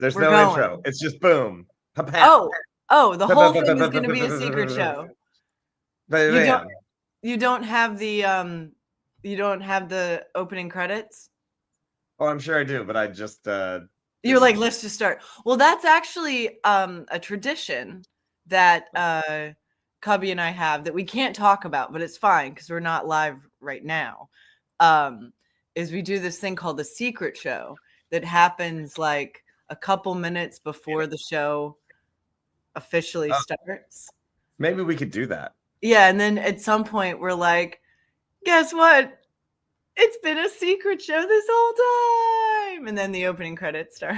There's We're no going. intro. It's just boom. Oh, the whole thing is going to be a secret show. You don't have the opening credits? Oh, I'm sure I do, but I just you're like, let's just start. Well, that's actually a tradition that Cubby and I have that we can't talk about, but it's fine because we're not live right now. Is we do this thing called the secret show that happens like a couple minutes before the show officially starts. Maybe we could do that. Yeah, and then at some point we're like, guess what? It's been a secret show this whole time. And then the opening credits start.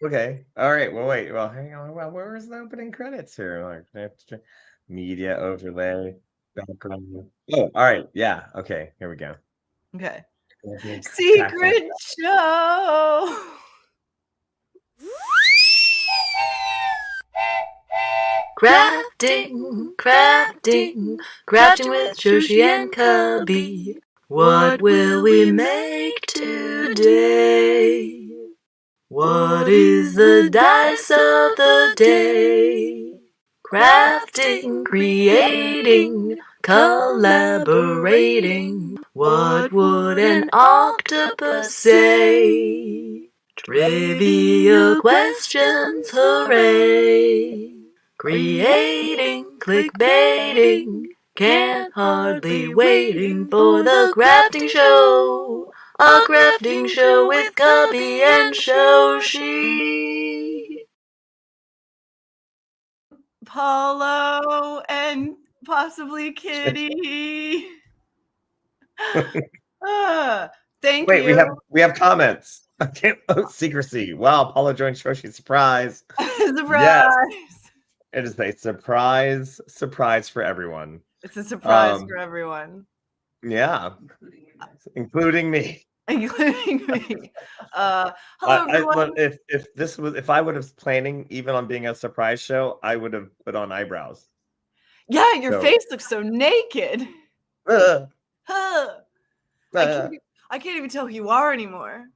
Okay. All right. Well, wait. Well, hang on. Well, where's the opening credits here? Like media overlay, background. Oh, all right. Yeah. Okay. Here we go. Okay. Secret show. Crafting with Shoshi and Cubby. What will we make today? What is the dice of the day? Crafting, creating, collaborating. What would an octopus say? Trivia questions, hooray! Creating, clickbaiting, can't hardly waiting for the crafting show. A crafting show with Cubby and Shoshi. Paulo and possibly Kitty. Thank you. Wait, we have comments. I can't secrecy. Wow, Paulo joined Shoshi. Surprise. Surprise. Yes. It is a surprise for everyone. It's a surprise for everyone. Yeah. Including me. Including me. Hello everyone. If I would have planning even on being a surprise show, I would have put on eyebrows. Yeah, your face looks so naked. I can't even tell who you are anymore.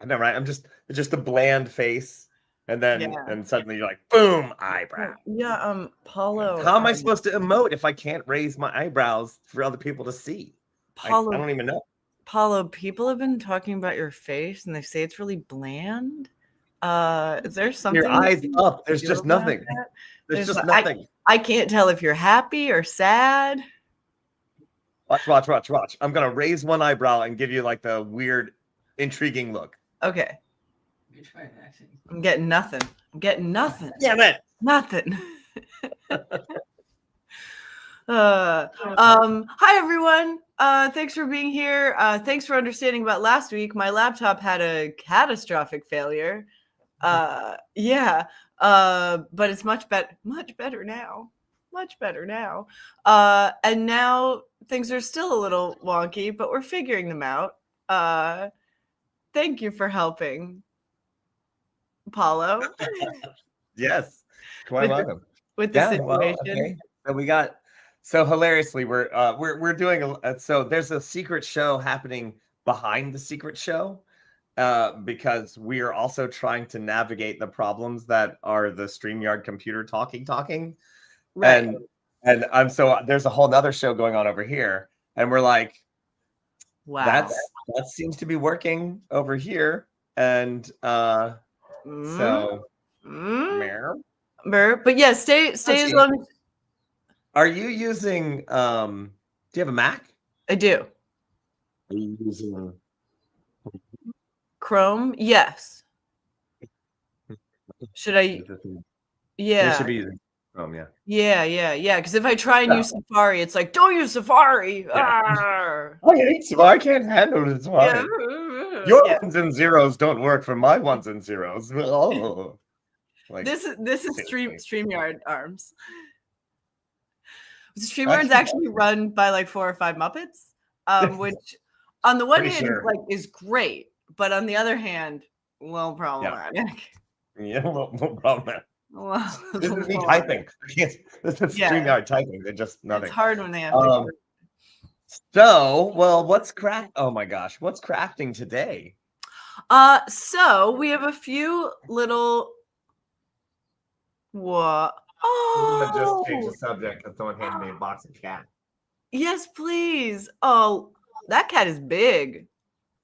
I know, right? I'm just a bland face. And then and suddenly you're like, boom, eyebrow. Yeah, Paulo. How am I supposed to emote if I can't raise my eyebrows for other people to see? Paulo, I don't even know. Paulo, people have been talking about your face and they say it's really bland. Is there something? Your eyes up. There's just nothing. There's just nothing. I can't tell if you're happy or sad. Watch. I'm gonna raise one eyebrow and give you like the weird, intriguing look. Okay. I'm getting nothing. Damn it. Nothing. Hi everyone. Thanks for being here. Thanks for understanding about last week. My laptop had a catastrophic failure. But it's much better now. And now things are still a little wonky, but we're figuring them out. Thank you for helping, Paulo. Yes, quite welcome. With the situation. Well, okay. So hilariously, we're doing so there's a secret show happening behind the secret show, because we are also trying to navigate the problems that are the StreamYard computer talking. Right. And I'm so there's a whole nother show going on over here, and we're like, wow, that seems to be working over here, and but yeah, stay as long. Are you using do you have a Mac? I do. Are you using Chrome? Yes. Should I? Yeah. You should be using Chrome, yeah. Yeah. Because if I try and use Safari, it's like, don't use Safari. Yeah. I hate Safari. I can't handle it. Safari. Your ones and zeros don't work for my ones and zeros. Oh. Like, this is StreamYard arms. StreamYard's actually run by like 4 or 5 Muppets, which on the one hand is great, but on the other hand, a little problematic. Yeah, a little problematic. This is me typing. This is StreamYard typing. They're just nothing. It's hard when they have to. So, well, what's craft? Oh my gosh, what's crafting today? So we have a few little. What? I'm gonna just change Oh, the subject because someone handed me a box of cat. yes, please. Oh, that cat is big.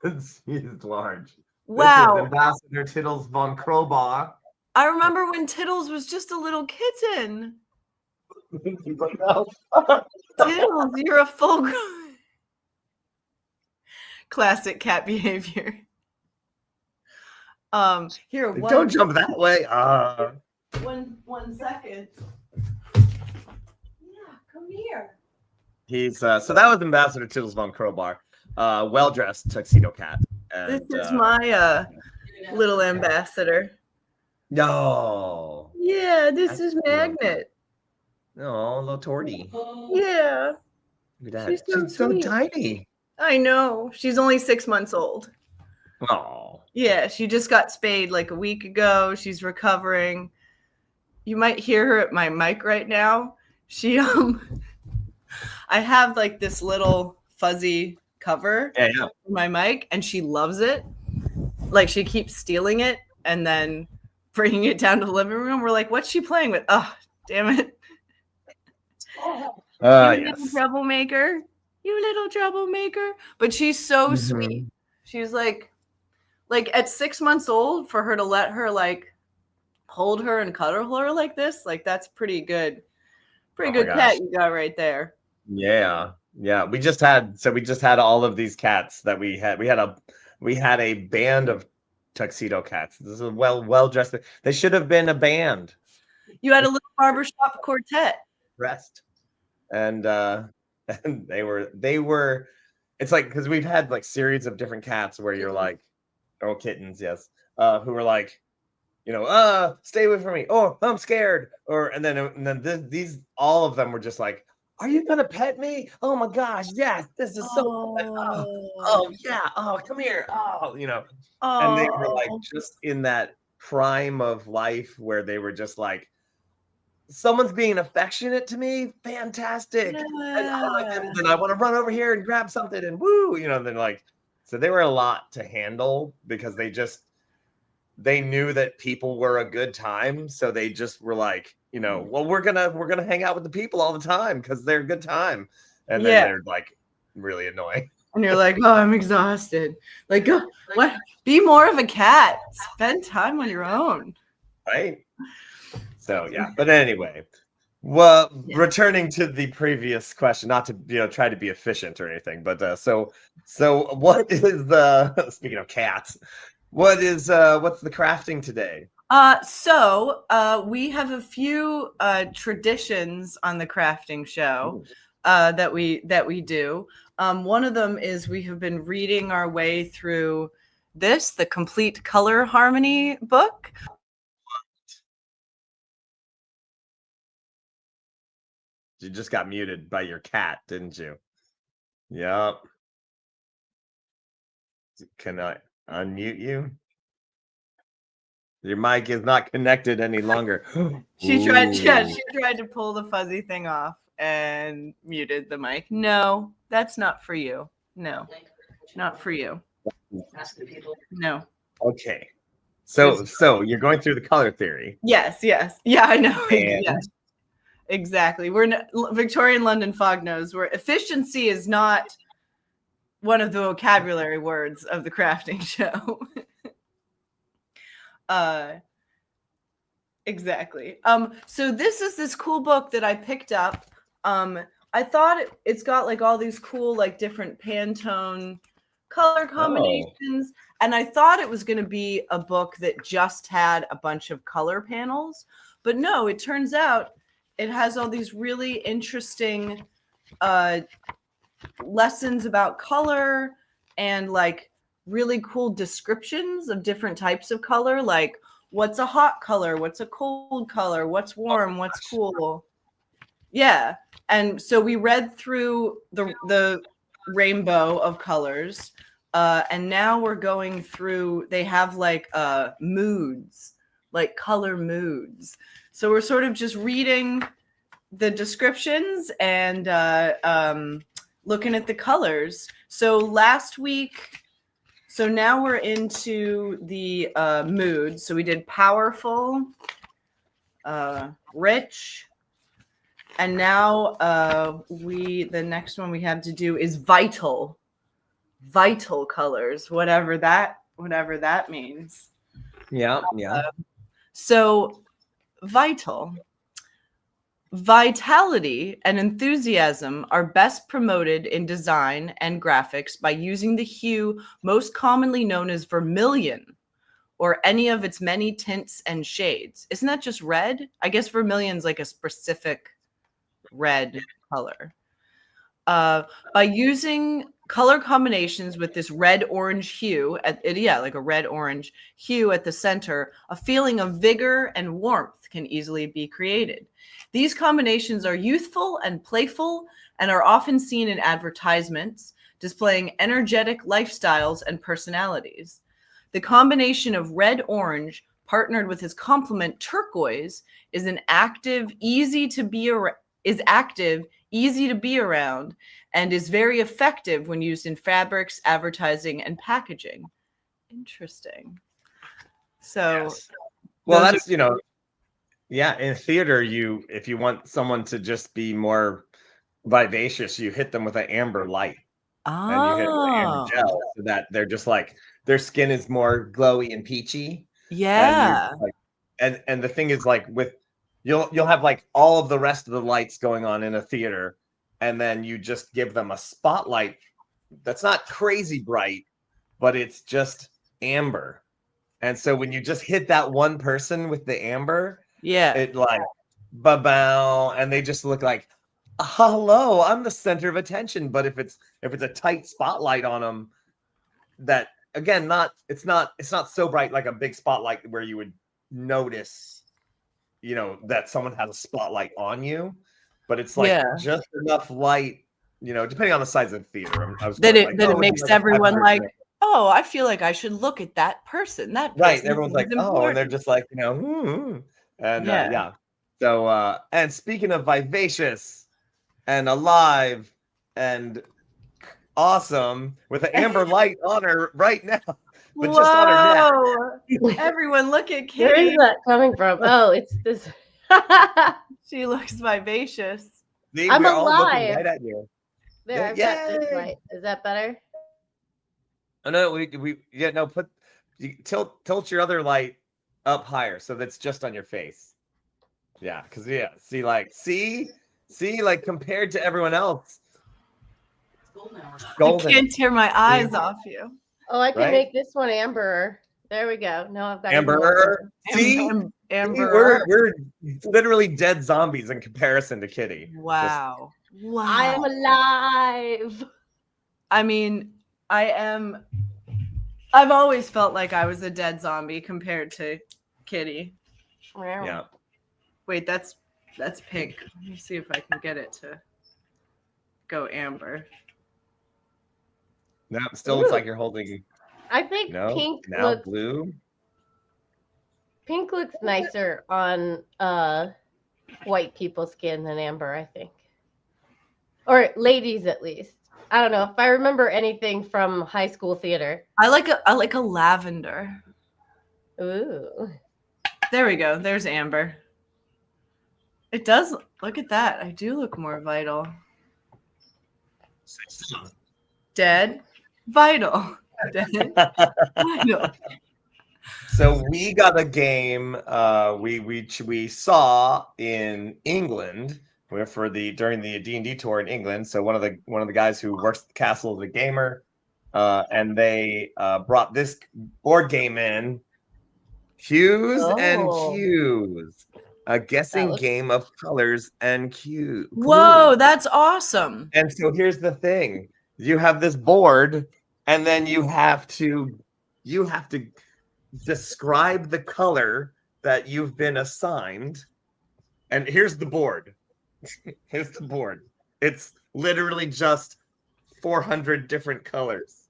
He's large. This is Wow. Ambassador Tittles von Crowbar. I remember when Tittles was just a little kitten. He's like, no. Tittles, you're a full grown. Classic cat behavior. Here, Don't jump that way. one second. Yeah, come here. He's so that was Ambassador Tittles von Crowbar, well-dressed tuxedo cat. And, This is my little ambassador. no, Yeah, this That's is cute. Magnet. no, little torty. Yeah, Look at that. She's so She's so sweet. tiny. I know. She's only 6 months old. Oh, Yeah, she just got spayed like a week ago. She's recovering. You might hear her at my mic right now. She I have like this little fuzzy cover yeah. for my mic and she loves it. Like she keeps stealing it and then bringing it down to the living room. We're like, what's she playing with? Oh, damn it. You little Yes. troublemaker. You little troublemaker. But she's so Mhm. sweet. She's like at 6 months old, for her to let her like hold her and cuddle her like this, like that's pretty good. Pretty Oh my good cat gosh. you got right there. Yeah. We just had all of these cats that we had a band of tuxedo cats. This is a well dressed. They should have been a band. You had a little barbershop quartet. Dressed. And and they were it's like because we've had like series of different cats where you're like, oh, kittens, yes, who were like, stay away from me, oh, I'm scared, and then these all of them were just like, are you gonna pet me? Oh my gosh, yes, this is so fun. Oh yeah, oh, come here, and they were like just in that prime of life where they were just like, someone's being affectionate to me, fantastic. And then I want to run over here and grab something and woo, then like, so they were a lot to handle because they knew that people were a good time. So they just were like, well, we're gonna hang out with the people all the time because they're a good time. And then they're like really annoying. And you're like, oh, I'm exhausted. Like, what? Be more of a cat. Spend time on your own. Right. So yeah, but anyway, well, returning to the previous question, not to try to be efficient or anything, but so what is the speaking of cats, what's the crafting today? So we have a few traditions on the crafting show that we do. One of them is we have been reading our way through the Complete Color Harmony book. You just got muted by your cat, didn't you? Yep. Can I unmute you? Your mic is not connected any longer. She tried to pull the fuzzy thing off and muted the mic. No, that's not for you. No, not for you. No. Okay. So you're going through the color theory. Yes. Yeah, I know. And? Yes. Exactly. Victorian London Fog knows where efficiency is not one of the vocabulary words of the crafting show. Exactly. So this is this cool book that I picked up. I thought it's got like all these cool like different Pantone color combinations, and I thought it was going to be a book that just had a bunch of color panels, but no, it turns out it has all these really interesting lessons about color and like really cool descriptions of different types of color, like what's a hot color, what's a cold color, what's warm, what's cool. Yeah. And so we read through the rainbow of colors, and now we're going through, they have like moods, like color moods. So we're sort of just reading the descriptions and looking at the colors. So last week, So now we're into the mood. So we did powerful, rich, and now the next one we have to do is vital colors, whatever that means. Yeah. So vitality and enthusiasm are best promoted in design and graphics by using the hue most commonly known as vermilion, or any of its many tints and shades. Isn't that just red? I guess vermilion's like a specific red color. By using color combinations with this red-orange hue, like a red-orange hue at the center, a feeling of vigor and warmth can easily be created. These combinations are youthful and playful and are often seen in advertisements, displaying energetic lifestyles and personalities. The combination of red-orange partnered with his complement turquoise is active, easy to be around, and is very effective when used in fabrics, advertising, and packaging. Interesting. So, Yes. Well, that's yeah. In theater, if you want someone to just be more vivacious, you hit them with an amber light, and you hit them with amber gel, so that they're just like their skin is more glowy and peachy. Yeah. And the thing is, like, with you'll have like all of the rest of the lights going on in a theater, and then you just give them a spotlight that's not crazy bright, but it's just amber. And so when you just hit that one person with the amber, it like ba-bow, and they just look like, hello, I'm the center of attention. But if it's a tight spotlight on them, that again, it's not so bright like a big spotlight where you would notice, that someone has a spotlight on you, but it's like just enough light, depending on the size of the theater. It makes everyone like, oh, I feel like I should look at that person. That person, right? Everyone's like, oh, and they're just like, and yeah. So, and speaking of vivacious and alive and awesome, with an amber light on her right now, but just on her neck. Everyone, look at Kitty. Where is that coming from? Oh, it's this. She looks vivacious. See, I'm we're alive. all looking right at you. There, I've got this light. Is that better? Oh no, tilt your other light up higher so that's just on your face. Yeah, because see, like compared to everyone else. Golden. I can't tear my eyes off you. Oh, I can make this one amber. There we go. No, I've got amber. See, amber. We're literally dead zombies in comparison to Kitty. Wow. Wow. I'm alive. I mean, I've always felt like I was a dead zombie compared to Kitty. Yeah. Wait, that's pink. Let me see if I can get it to go amber. No, it still looks like you're holding. I think pink now looks blue. Pink looks nicer on white people's skin than amber, I think. Or ladies, at least. I don't know if I remember anything from high school theater. I like a lavender. Ooh. There we go. There's amber. It does. Look at that. I do look more vital. Dead. Vital. Dead. Vital. So we got a game we saw in England during the D&D tour in England. So one of the guys who works at the castle is a gamer, and they brought this board game in, Hues and Cues, a guessing game of colors and cues. Whoa, that's awesome! And so here's the thing: you have this board, and then you have to describe the color that you've been assigned. And here's the board. Here's the board. It's literally just 400 different colors.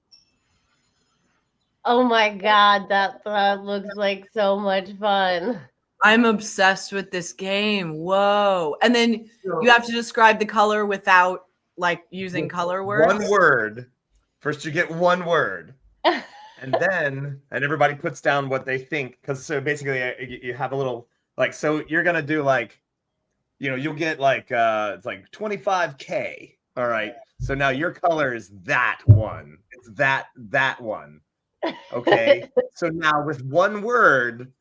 Oh my God, that looks like so much fun. I'm obsessed with this game. Whoa. And then you have to describe the color without like using color words. One word. First you get one word. and everybody puts down what they think, because so basically you have a little like, so you're gonna do like, you'll get like it's like 25K. All right, so now your color is that one. It's that one. Okay, so now with one word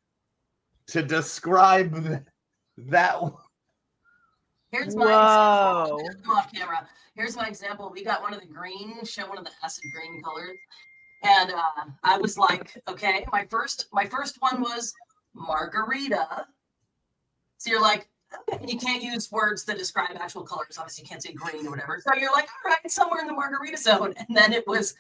to describe that one. Here's my example. Whoa. Come off camera. Here's my example. We got one of the green, show one of the acid green colors. And I was like, okay, my first one was margarita. So you're like, okay, you can't use words that describe actual colors. Obviously, you can't say green or whatever. So you're like, all right, somewhere in the margarita zone. And then it was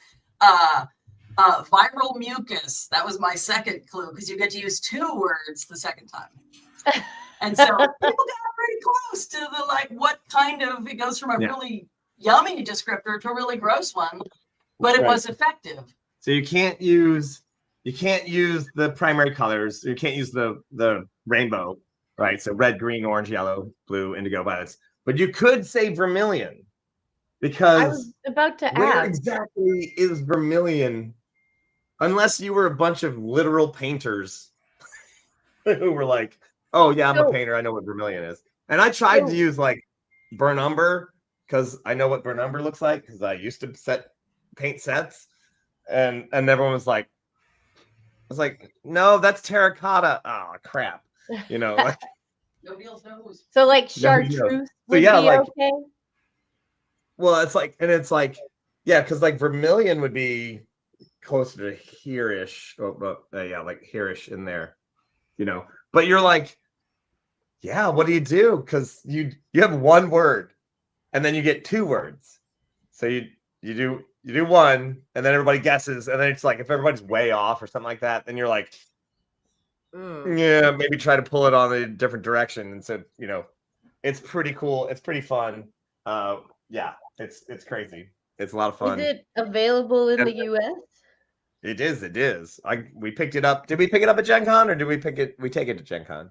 viral mucus. That was my second clue, because you get to use 2 words the second time. And so people got pretty close to the like what kind of, it goes from a really yummy descriptor to a really gross one, but it was effective. So you can't use the primary colors. You can't use the rainbow, right? So red, green, orange, yellow, blue, indigo, violets. But you could say vermilion, because I was about to where ask. exactly is vermilion? Unless you were a bunch of literal painters who were like, oh yeah, I'm a painter, I know what vermilion is. And I tried to use like burnt umber, because I know what burnt umber looks like, because I used to paint sets, and everyone was like, I was like, no, that's terracotta. Oh crap, like, Nobody else knows. So like Nobody knows. chartreuse So would yeah, be like, okay. well, it's like because like vermilion would be closer to here-ish, like here-ish in there, but you're like, yeah, what do you do? Because you have one word, and then you get 2 words. So you do one, and then everybody guesses, and then it's like, if everybody's way off or something like that, then you're like, yeah, maybe try to pull it on a different direction. And so, it's pretty cool. It's pretty fun. Yeah, it's crazy. It's a lot of fun. Is it available in the US? It is. We picked it up. Did we pick it up at Gen Con, or did we take it to Gen Con?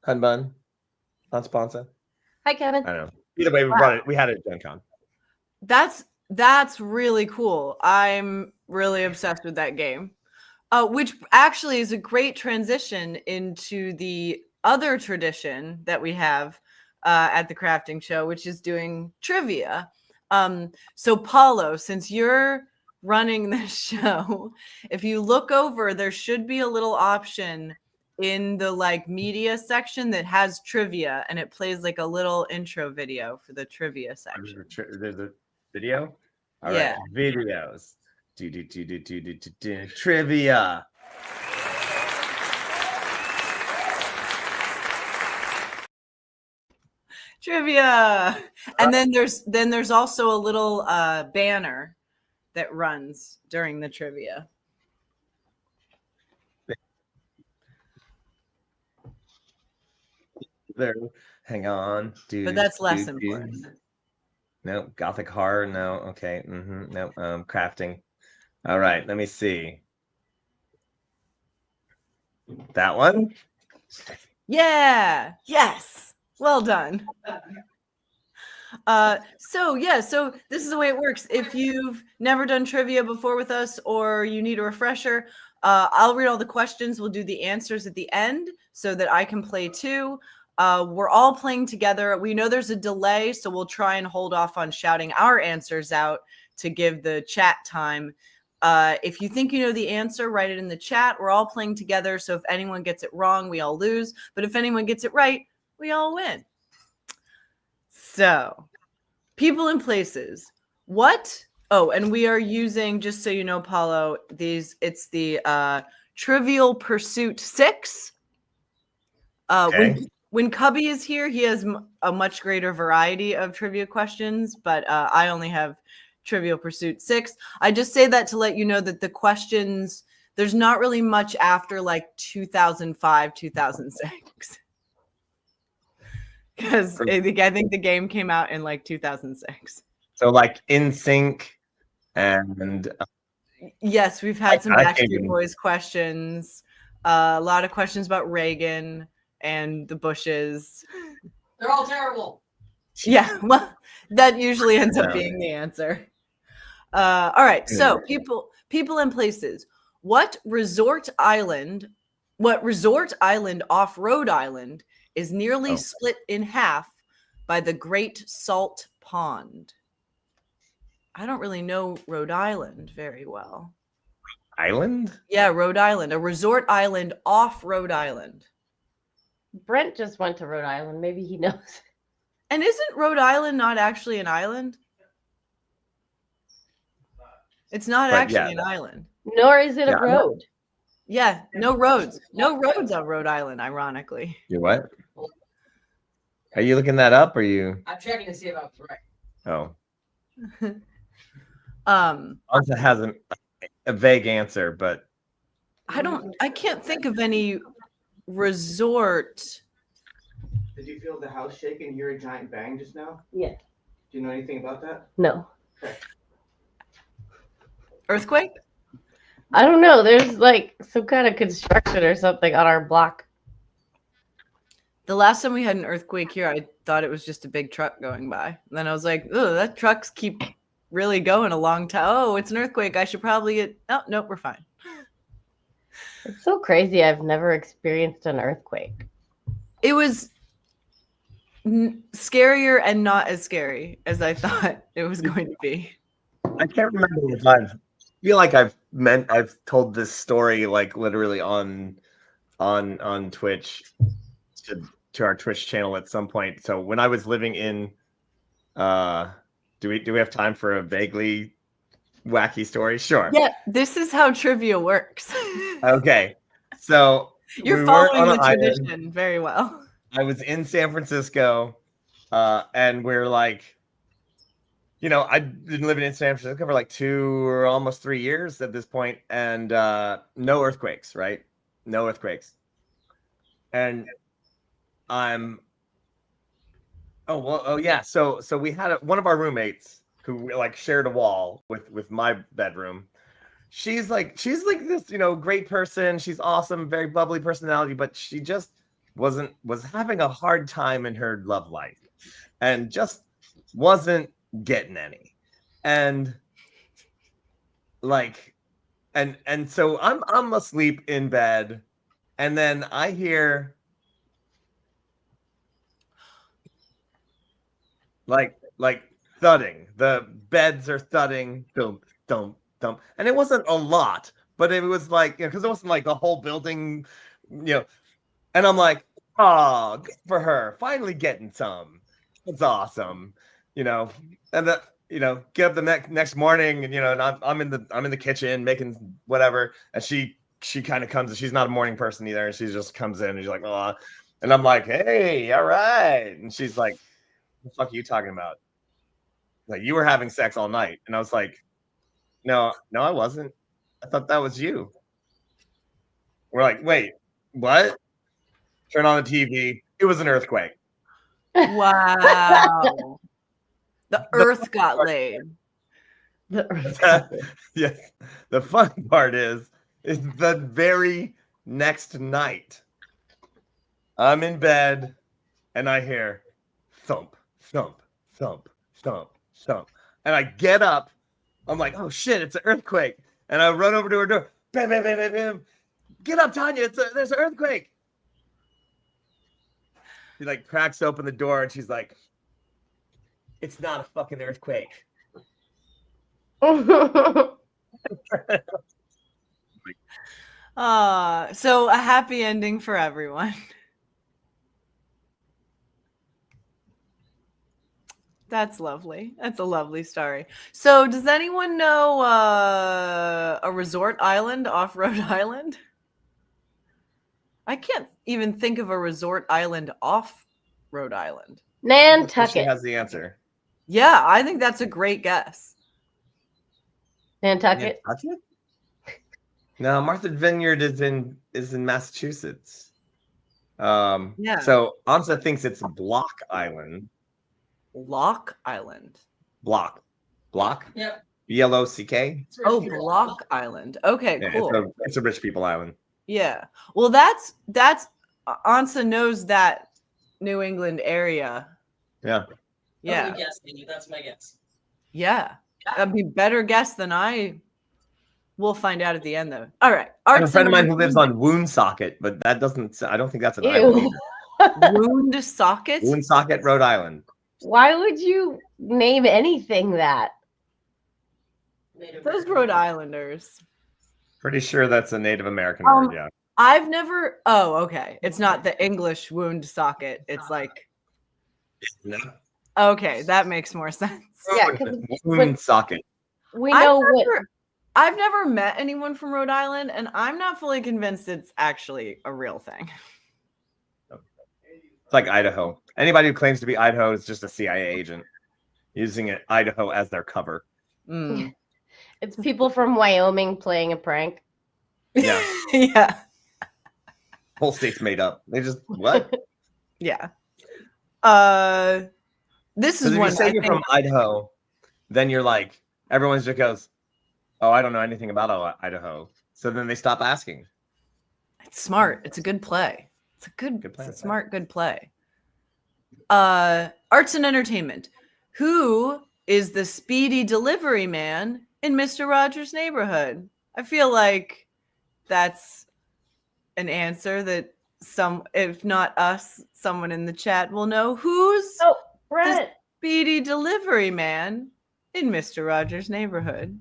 Hun Bun, on sponsor. Hi, Kevin. I don't know. Either way, we had it at Gen Con. That's really cool. I'm really obsessed with that game, which actually is a great transition into the other tradition that we have at the crafting show, which is doing trivia. So Paulo, since you're running this show, if you look over, there should be a little option in the like media section that has trivia, and it plays like a little intro video for the trivia section. There's a video. All Yeah. right, videos. Trivia. Trivia. And then there's also a little banner that runs during the trivia. There. Hang on. But that's less important. No, Gothic horror. No. Okay. No. Crafting. All right. Let me see. That one. Yeah. Yes. Well done. So this is the way it works. If you've never done trivia before with us, or you need a refresher, I'll read all the questions. We'll do the answers at the end so that I can play too. We're all playing together. We know there's a delay, so we'll try and hold off on shouting our answers out to give the chat time. If you think you know the answer, write it in the chat. We're all playing together, so if anyone gets it wrong, we all lose. But if anyone gets it right, we all win. So, people and places. What? Oh, and we are using, just so you know, Paulo, it's the Trivial Pursuit 6. Okay. When Cubby is here, he has a much greater variety of trivia questions, but I only have Trivial Pursuit 6. I just say that to let you know that the questions, there's not really much after like 2005, 2006. Because I think the game came out in like 2006. So like NSYNC and yes, we've had some Backstreet Boys questions, a lot of questions about Reagan and the Bushes. They're all terrible. Yeah, well, that usually ends up being the answer. All right, so People and places. What resort island off Rhode Island is nearly Oh. split in half by the Great Salt Pond? I don't really know Rhode Island very well. Island? Yeah, Rhode Island, a resort island off Rhode Island. Brent just went to Rhode Island. Maybe he knows. And isn't Rhode Island not actually an island? It's not But actually yeah. an island. Nor is it Yeah, a I'm not- road. Yeah, no roads. No roads on Rhode Island, ironically. You what? Are you looking that up? Or you? I'm checking to see if I was right. Oh, Um, Ansa has a vague answer, but I can't think of any resort. Did you feel the house shake and hear a giant bang just now? Yeah. Do you know anything about that? No. Earthquake? I don't know. There's like some kind of construction or something on our block. The last time we had an earthquake here, I thought it was just a big truck going by. And then I was like, oh, that trucks keep really going a long time. Oh, it's an earthquake. I should probably get. Oh, nope, we're fine. It's so crazy. I've never experienced an earthquake. It was scarier and not as scary as I thought it was going to be. I can't remember if I feel like I've told this story like literally on Twitch to our Twitch channel at some point. So when I was living in do we have time for a vaguely wacky story? Sure. Yeah, this is how trivia works. Okay. So You're we were following on the an island. tradition very well. I was in San Francisco, and we're like, I've been living in San Francisco for like 2 or almost 3 years at this point, and no earthquakes, right? No earthquakes. And yeah. So we had one of our roommates who like shared a wall with my bedroom. She's like this, great person. She's awesome, very bubbly personality, but she just was having a hard time in her love life and just wasn't getting any. And like and so I'm asleep in bed, and then I hear like thudding. The beds are thudding, thump, thump, thump. And it wasn't a lot, but it was like, because it wasn't like the whole building, and I'm like, oh, good for her, finally getting some. It's awesome, and the get up the next morning, and and I'm in the kitchen making whatever, and she kind of comes, and she's not a morning person either, and she just comes in and she's like, oh, and I'm like, hey, all right, and she's like, what the fuck are you talking about? Like, you were having sex all night. And I was like, no, I wasn't. I thought that was you. We're like, wait, what? Turn on the TV. It was an earthquake. Wow. The earth got laid. The earthquake. Yes. The fun part is the very next night, I'm in bed and I hear thump, thump, thump, thump, thump. And I get up. I'm like, oh shit, it's an earthquake. And I run over to her door. Bam, bam, bam, bam, bam. Get up, Tanya. There's an earthquake. She like cracks open the door and she's like, it's not a fucking earthquake. So a happy ending for everyone. That's lovely. That's a lovely story. So does anyone know a resort island off Rhode Island? I can't even think of a resort island off Rhode Island. She Nantucket. has the answer. Yeah, I think that's a great guess. Nantucket. Nantucket? No, Martha Vineyard is in Massachusetts. Yeah. So Ansa thinks it's Block Island. Lock Island. Block. Yep. BLOCK. It's really Oh, cool. Block Island. Okay, Yeah, cool. it's a rich people island. Yeah. Well, that's Ansa knows that New England area. Yeah. Yeah. Totally guess, Amy. That's my guess. Yeah. That'd be better guess than I We'll find out at the end, though. All right. I have a Arts friend of and mine who lives on Woonsocket, but that doesn't. I don't think that's an Ew. island either. Woonsocket. Woonsocket, Rhode Island. Why would you name anything that? Native Those American. Rhode Islanders. Pretty sure that's a Native American word. Yeah. I've never. Oh, okay. It's not the English wound socket. It's like. No. Okay, that makes more sense. Yeah, 'cause Woonsocket. We know what. I've never met anyone from Rhode Island, and I'm not fully convinced it's actually a real thing. It's like Idaho. Anybody who claims to be Idaho is just a CIA agent using Idaho as their cover. Mm. It's people from Wyoming playing a prank. Yeah. Yeah. Whole state's made up. They just what? Yeah. This Because is if one you say I you're think- from Idaho, then you're like everyone just goes, "Oh, I don't know anything about Idaho." So then they stop asking. It's smart. It's a good play. It's a good Good play. it's a smart, good play. Arts and entertainment. Who is the speedy delivery man in Mr. Rogers' Neighborhood? I feel like that's an answer that some, if not us, someone in the chat will know. Who's Oh, Brent. speedy delivery man in Mr. Rogers' Neighborhood?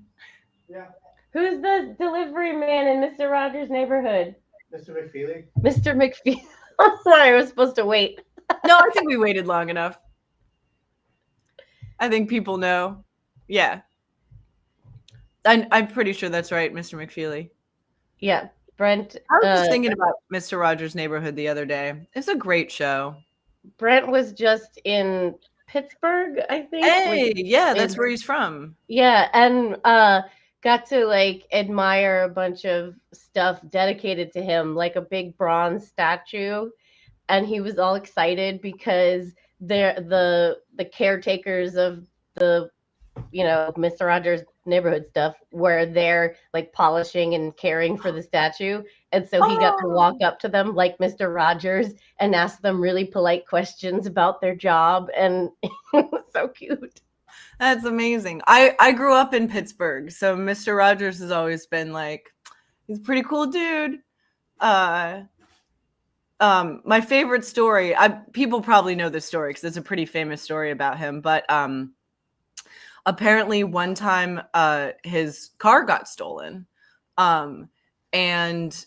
Yeah, Who's the delivery man in Mr. Rogers' Neighborhood? Mr. McFeely. Mr. McPhee. I'm sorry, I was supposed to wait. No, I think we waited long enough. I think people know. Yeah. I'm pretty sure that's right, Mr. McFeely. Yeah, Brent. I was just thinking about Mr. Rogers' Neighborhood the other day. It's a great show. Brent was just in Pittsburgh, I think. Hey, with- yeah, that's in- where he's from. Yeah, and got to like admire a bunch of stuff dedicated to him, like a big bronze statue, and he was all excited because they're the caretakers of the Mr. Rogers' Neighborhood stuff were there like polishing and caring for the statue, and so he got to walk up to them like Mr. Rogers and ask them really polite questions about their job, and it was so cute. That's amazing. I grew up in Pittsburgh, so Mr. Rogers has always been like, he's a pretty cool dude. My favorite story, people probably know this story because it's a pretty famous story about him, but apparently one time his car got stolen, and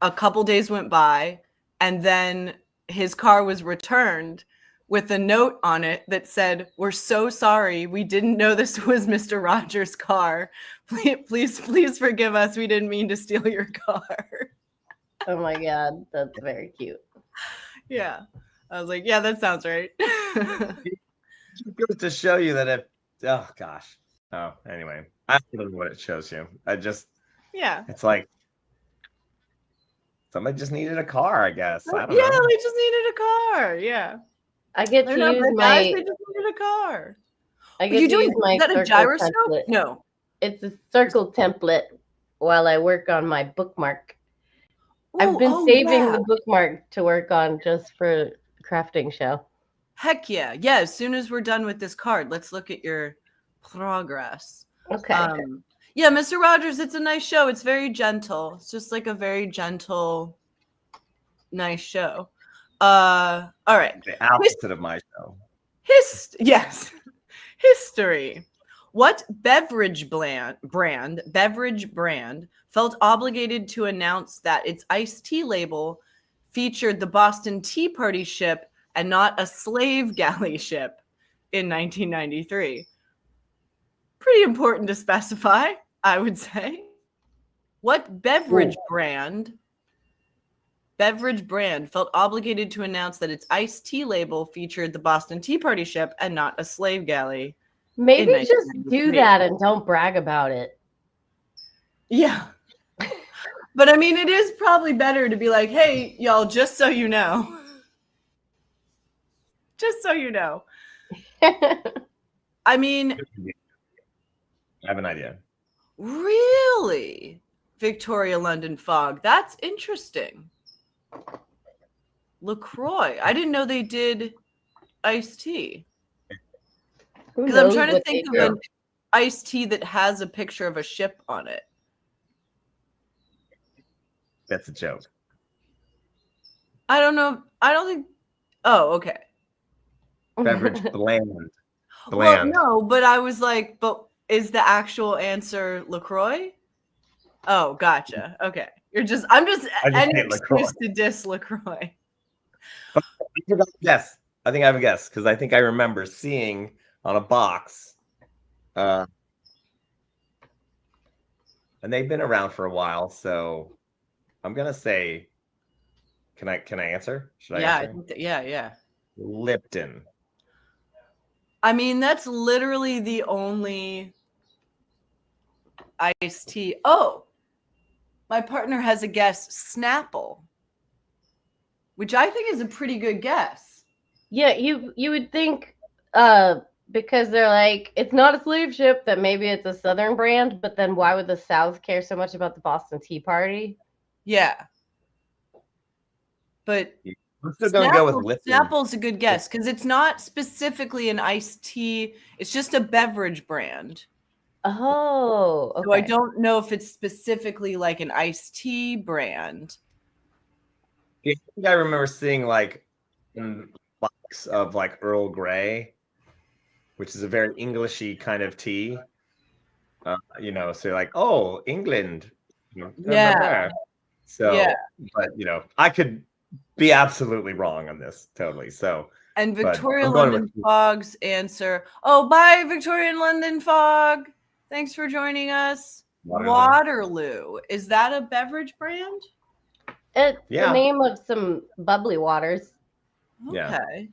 a couple days went by, and then his car was returned with a note on it that said, "We're so sorry. We didn't know this was Mr. Rogers' car. Please forgive us. We didn't mean to steal your car." Oh my god, that's very cute. Yeah. I was like, yeah, that sounds right. It goes to show you that if oh gosh. Oh, anyway. I don't know what it shows you. Yeah. It's like somebody just needed a car, I guess. I don't Yeah, know. they just needed a car. Yeah. I get They're to not use bad guys, my they just needed a car. I Are get you to doing use my is that a circle gyroscope? template. No. It's a circle template while I work on my bookmark. I've Ooh, been oh, saving yeah. the bookmark to work on just for crafting show. Heck yeah. Yeah, as soon as we're done with this card, let's look at your progress. Okay. Yeah, Mr. Rogers, it's a nice show. It's very gentle. It's just like a very gentle, nice show. All right. The opposite of my show. Yes. History. What beverage brand felt obligated to announce that its iced tea label featured the Boston Tea Party ship and not a slave galley ship in 1993? Pretty important to specify, I would say. What beverage brand felt obligated to announce that its iced tea label featured the Boston Tea Party ship and not a slave galley? Maybe in just do 1993. that and don't brag about it. Yeah. But I mean, it is probably better to be like, hey, y'all, just so you know. Just so you know. I mean, I have an idea. really? Victoria London Fog. That's interesting. LaCroix. I didn't know they did iced tea. Who Because I'm knows trying to what think they of do? an iced tea that has a picture of a ship on it. That's a joke. I don't know. I don't think. Oh, okay. Beverage bland. Well, Bland. no, but I was like, but is the actual answer LaCroix? Oh, gotcha. Okay. I'm just I just any hate LaCroix. excuse to diss LaCroix. Yes, I think I have a guess because I think I remember seeing on a box, and they've been around for a while. So I'm gonna say, can I answer? Should I Yeah, I answer? think yeah. Lipton. I mean, that's literally the only iced tea. Oh, my partner has a guess, Snapple, which I think is a pretty good guess. Yeah, you would think because they're like, it's not a slave ship, that maybe it's a Southern brand, but then why would the South care so much about the Boston Tea Party? Yeah. But I'm still gonna go with Lipton. Snapple's a good guess because it's not specifically an iced tea. It's just a beverage brand. Oh, okay. So I don't know if it's specifically like an iced tea brand. I think I remember seeing like in box of like Earl Grey, which is a very Englishy kind of tea. You know, so you're like, oh, England. Yeah. So, Yeah. but you know, I could be absolutely wrong on this totally. So, And but Victoria I'm going London with- Fogg's answer. Oh, bye, Victoria and London Fogg. Thanks for joining us. Waterloo. Is that a beverage brand? It's Yeah. the name of some bubbly waters. Yeah. Okay.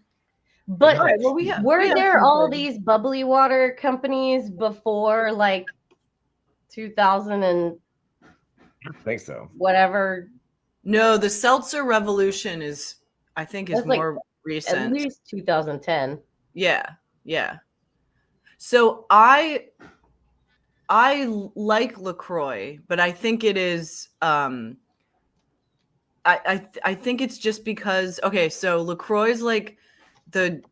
But Nice. Well, we were have there some all good- these bubbly water companies before like 2000 and I think so. whatever? No, the seltzer revolution is, I think, is That's like more At recent. least 2010. Yeah. So I like LaCroix, but I think it is I think it's just because, okay, so LaCroix is like the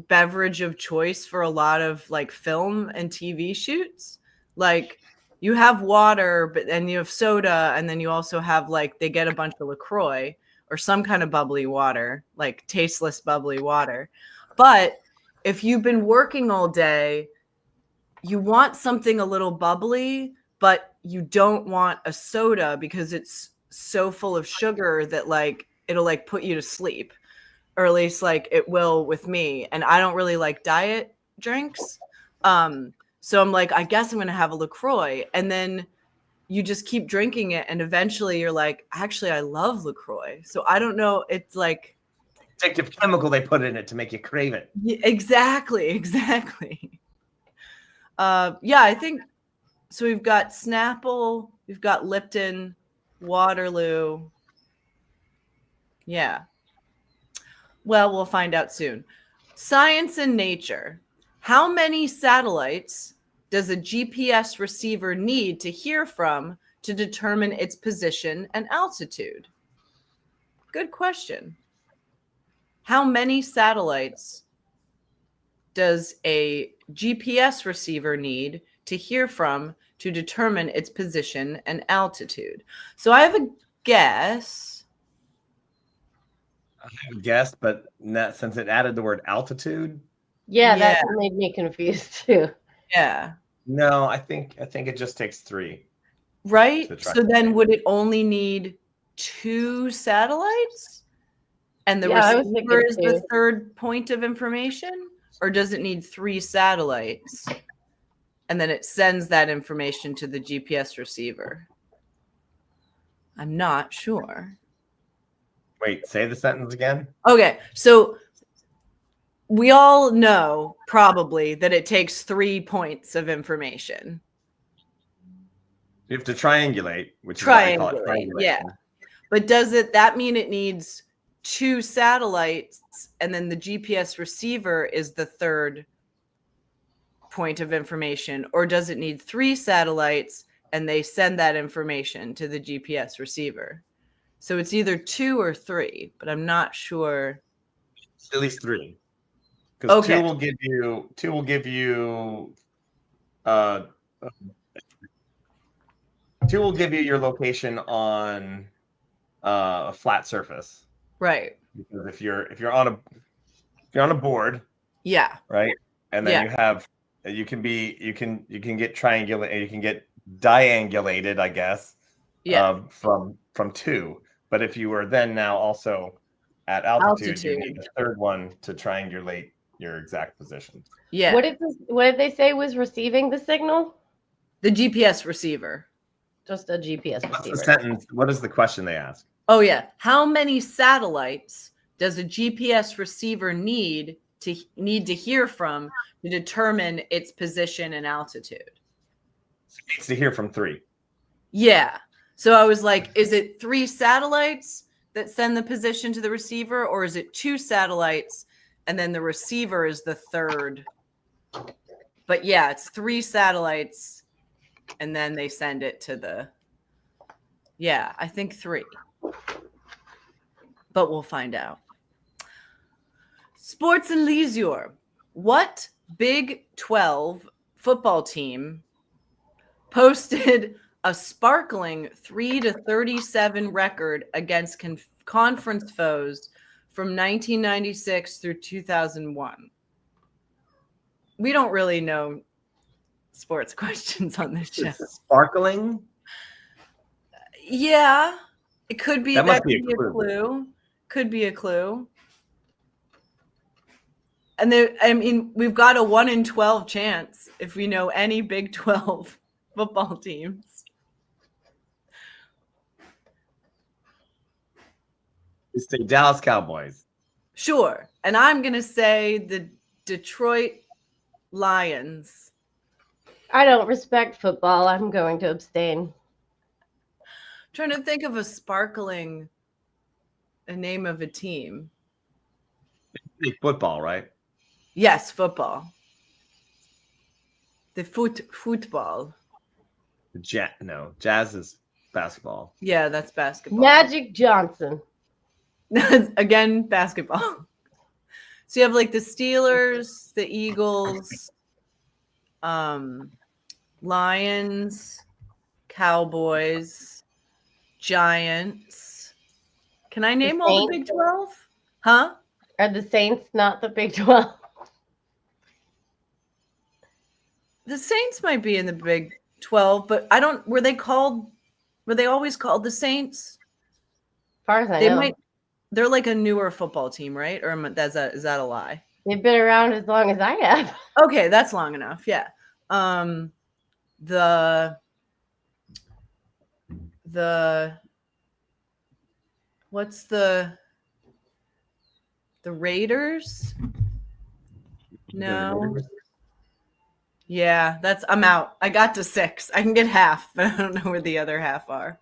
beverage of choice for a lot of like film and TV shoots. Like you have water, but then you have soda, and then you also have like they get a bunch of LaCroix or some kind of bubbly water, like tasteless bubbly water. But if you've been working all day, you want something a little bubbly, but you don't want a soda because it's so full of sugar that like it'll like put you to sleep, or at least like it will with me. And I don't really like diet drinks. So I'm like, I guess I'm gonna have a LaCroix, and then you just keep drinking it, and eventually you're like, actually, I love LaCroix. So I don't know. It's like Addictive chemical they put in it to make you crave it. exactly. Yeah, I think so. We've got Snapple, we've got Lipton, Waterloo. Yeah. Well, we'll find out soon. Science and nature. How many satellites does a GPS receiver need to hear from to determine its position and altitude? Good question. How many satellites does a GPS receiver need to hear from to determine its position and altitude? So I have a guess. I have a guess, but since it added the word altitude, Yeah, Yeah. that made me confused too. Yeah. no, I think it just takes 3. Right? To track So then would it only need 2 satellites? And the Yeah, I was thinking receiver is the 2. third point of information? Or does it need 3 satellites? And then it sends that information to the GPS receiver. I'm not sure. Wait, say the sentence again. Okay, so we all know probably that it takes 3 points of information. You have to triangulate, which is why I call it Triangulate, triangulation. yeah. But does that mean it needs 2 satellites and then the GPS receiver is the third point of information? Or does it need 3 satellites and they send that information to the GPS receiver? So it's either 2 or 3, but I'm not sure. It's at least 3. Because Okay. 2 will give you your location on a flat surface. Right. Because if you're on a board, Yeah. right, and then you can get triangulated, you can get diangulated, I guess, Yeah. from two. But if you were then now also at altitude, you need a third one to triangulate your exact position. Yeah. What did they say was receiving the signal? The GPS receiver. Just a GPS What's the receiver. sentence? What is the question they ask? Oh yeah. How many satellites does a GPS receiver need to hear from to determine its position and altitude? It needs to hear from 3. Yeah. So I was like, is it 3 satellites that send the position to the receiver, or is it 2 satellites and then the receiver is the third? But yeah, it's 3 satellites and then they send it to the, yeah, I think 3. But we'll find out. Sports and leisure. What Big 12 football team posted a sparkling 3-37 record against conference foes from 1996 through 2001? We don't really know sports questions on this show. Sparkling? Yeah, it could be. That must Could be a be a clue. clue. Could be a clue. And there, I mean, we've got a 1 in 12 chance if we know any Big 12 football teams. You say Dallas Cowboys. Sure. And I'm going to say the Detroit Lions. I don't respect football. I'm going to abstain. Trying to think of a name of a team. Football, right? Yes, football. The football. Jazz is basketball. Yeah, that's basketball. Magic Johnson. Again, basketball. So you have like the Steelers, the Eagles, Lions, Cowboys, Giants. Can I name all the Big 12? Huh? Are the Saints not the Big 12? The Saints might be in the Big 12, but I don't. Were they always called the Saints? As far as I know. They're like a newer football team, right? Or is that a lie? They've been around as long as I have. Okay, that's long enough. Yeah. What's the Raiders? No. Yeah, I'm out. I got to 6. I can get half, but I don't know where the other half are.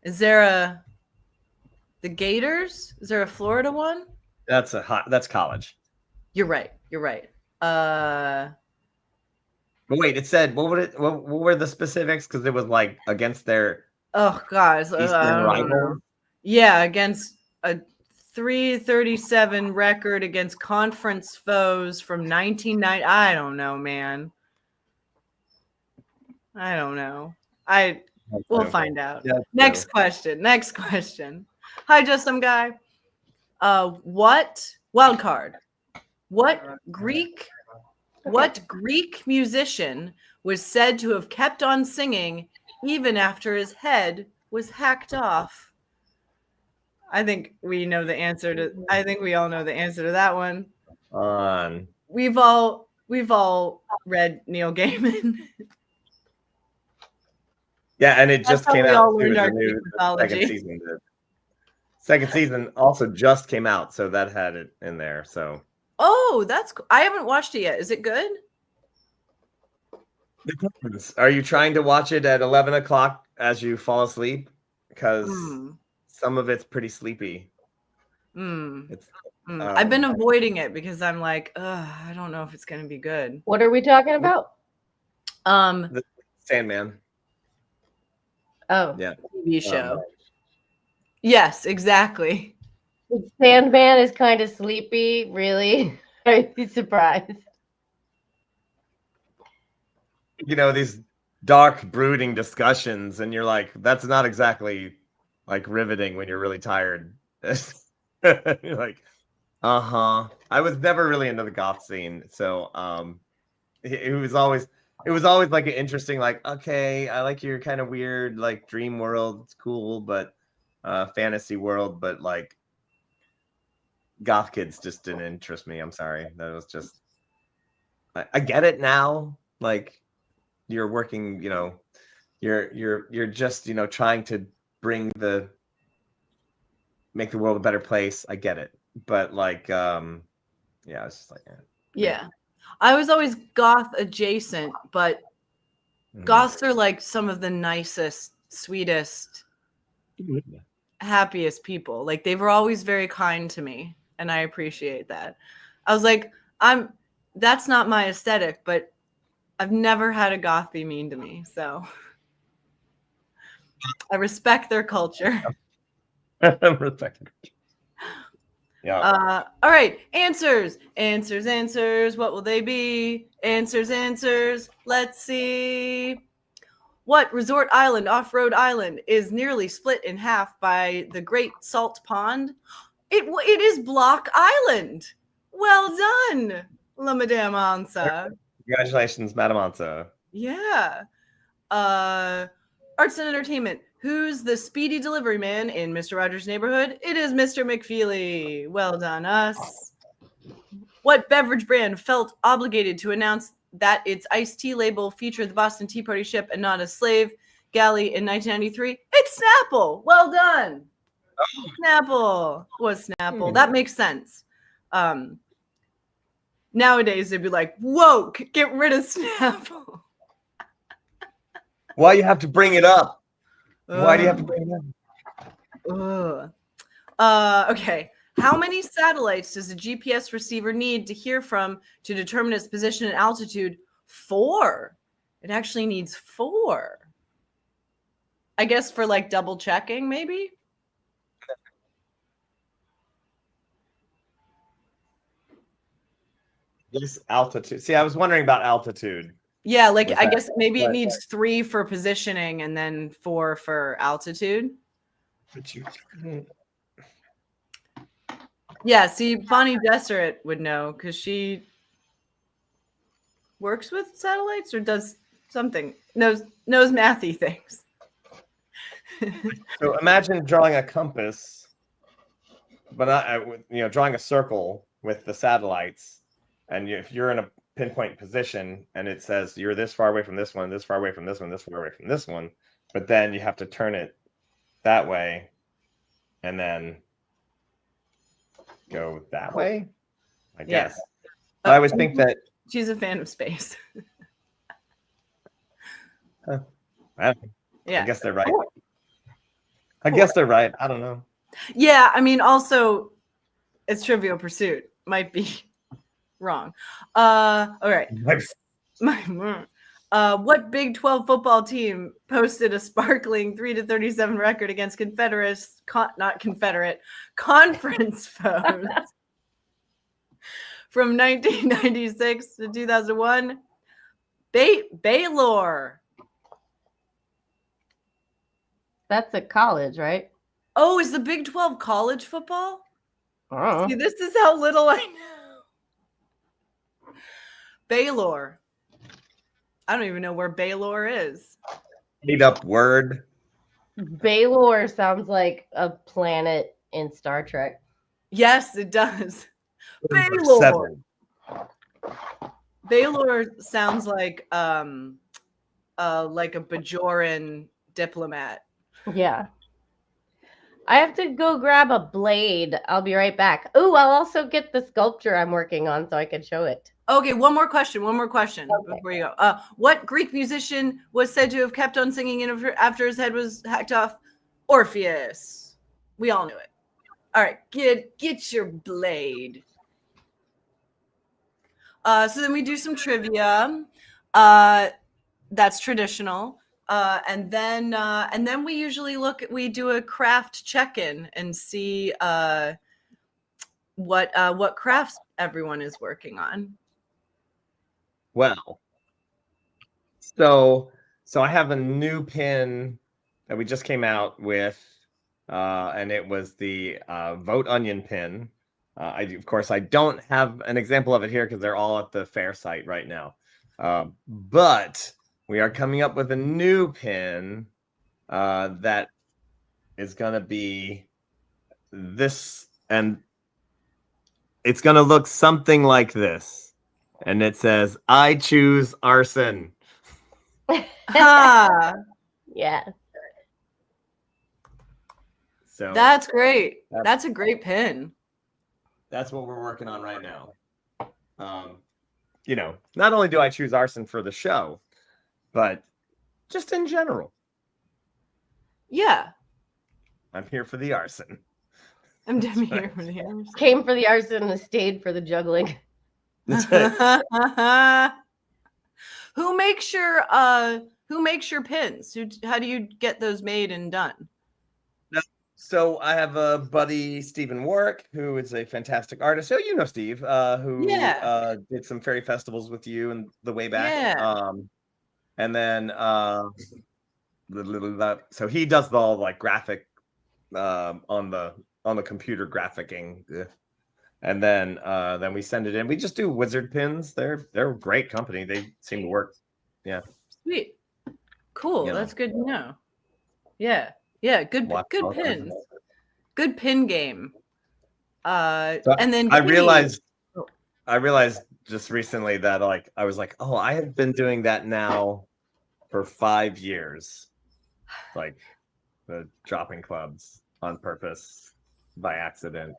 Is there the Gators? Is there a Florida one? That's college. You're right. But wait, it said what were the specifics? Because it was like against their guys, Eastern rival. Yeah, against a 3-37 record against conference foes from 1990. I don't know, man. I don't know. We'll find out. Yeah, Next question. Hi, just some guy. What wild card? What Greek musician was said to have kept on singing even after his head was hacked off? I think we know the answer to. I think we all know the answer to that one. We've all read Neil Gaiman. Yeah, and it just came out too, the second season. The second season also just came out, so that had it in there. So. Oh, that's cool. I haven't watched it yet. Is it good? Are you trying to watch it at 11 o'clock as you fall asleep? Because some of it's pretty sleepy. I've been avoiding it because I'm like, I don't know if it's going to be good. What are we talking about? The Sandman. Oh, yeah, TV show. Yes, exactly. Sandman is kind of sleepy. Really, I'd be surprised. You know, these dark, brooding discussions, and you're like, that's not exactly like riveting when you're really tired. You're like, I was never really into the goth scene, so it was always like an interesting, like, okay, I like your kind of weird like dream world, it's cool, but fantasy world, but like goth kids just didn't interest me. I'm sorry. That was just I get it now. Like you're working, you're just, trying to make the world a better place. I get it. But like yeah, it's just like Yeah. I was always goth adjacent, but goths are like some of the nicest, sweetest, happiest people. Like they were always very kind to me, and I appreciate that. I was like, that's not my aesthetic, but I've never had a goth be mean to me, so I respect their culture. respect. Yeah. All right, answers. What will they be? Answers. Let's see. What resort island, off-road island, is nearly split in half by the Great Salt Pond? It is Block Island. Well done, La Madame Ansa. Congratulations, Madame Ansa. Yeah. Arts and entertainment. Who's the speedy delivery man in Mr. Rogers' Neighborhood? It is Mr. McFeely. Well done, us. What beverage brand felt obligated to announce that its iced tea label featured the Boston Tea Party ship and not a slave galley in 1993? It's Snapple. Well done. Snapple was Snapple. That makes sense. Nowadays, they'd be like, woke, get rid of Snapple. Why you have to bring it up? Why do you have to bring it up? Okay. How many satellites does a GPS receiver need to hear from to determine its position and altitude? 4. It actually needs 4. I guess for like double checking, maybe? This altitude. See, I was wondering about altitude. Yeah, like I guess maybe it needs 3 for positioning and then 4 for altitude. Yeah, see, Bonnie Deseret would know because she works with satellites or does something, knows mathy things. So imagine drawing a compass, but not, drawing a circle with the satellites, and if you're in a pinpoint position and it says you're this far away from this one, this far away from this one, this far away from this one, but then you have to turn it that way and then go that way, I guess. I always think that she's a fan of space. I Yeah, guess they're right. I guess they're right. I don't know. Yeah, I mean, also, it's Trivial Pursuit. Might be wrong. All right. What Big 12 football team posted a sparkling 3-37 record against conference foes from 1996 to 2001? Baylor. That's at college, right? Oh, is the Big 12 college football? Oh. See, this is how little I know. Baylor. I don't even know where Baylor is. Made up word. Baylor sounds like a planet in Star Trek. Yes, it does. Baylor. 7. Baylor sounds like a Bajoran diplomat. Yeah. I have to go grab a blade. I'll be right back. Oh, I'll also get the sculpture I'm working on so I can show it. Okay, one more question Okay. before you go. What Greek musician was said to have kept on singing after his head was hacked off? Orpheus. We all knew it. All right, get your blade. So then we do some trivia. That's traditional. And then we usually we do a craft check-in and see what crafts everyone is working on. Well, so So I have a new pin that we just came out with, and it was the Vote Onion pin. Of course, I don't have an example of it here because they're all at the fair site right now. But we are coming up with a new pin that is going to be this, and it's going to look something like this. And it says, "I choose arson." Ah, Yeah. So that's great. That's a great pin. that's what we're working on right now. You know, not only do I choose arson for the show, but just in general, Yeah. I'm here for the arson. I'm That's Demi right. here from the Hammers. Came for the arson and stayed for the juggling. That's right. Who makes your pins? How do you get those made and done? So I have a buddy, Stephen Warwick, who is a fantastic artist. So you know Steve, who Yeah. did some fairy festivals with you and the way back. Yeah. And then so he does all like graphic on the computer graphicing. And then we send it in. We just do wizard pins. They're a great company. They seem to work. Yeah. Sweet. Cool. You know. That's good to know. Yeah. Yeah. Good Lots of pins. Good pin game. So And then I Kitty. realized just recently that like I was like, oh, I have been doing that now for 5 years. Like the dropping clubs on purpose by accident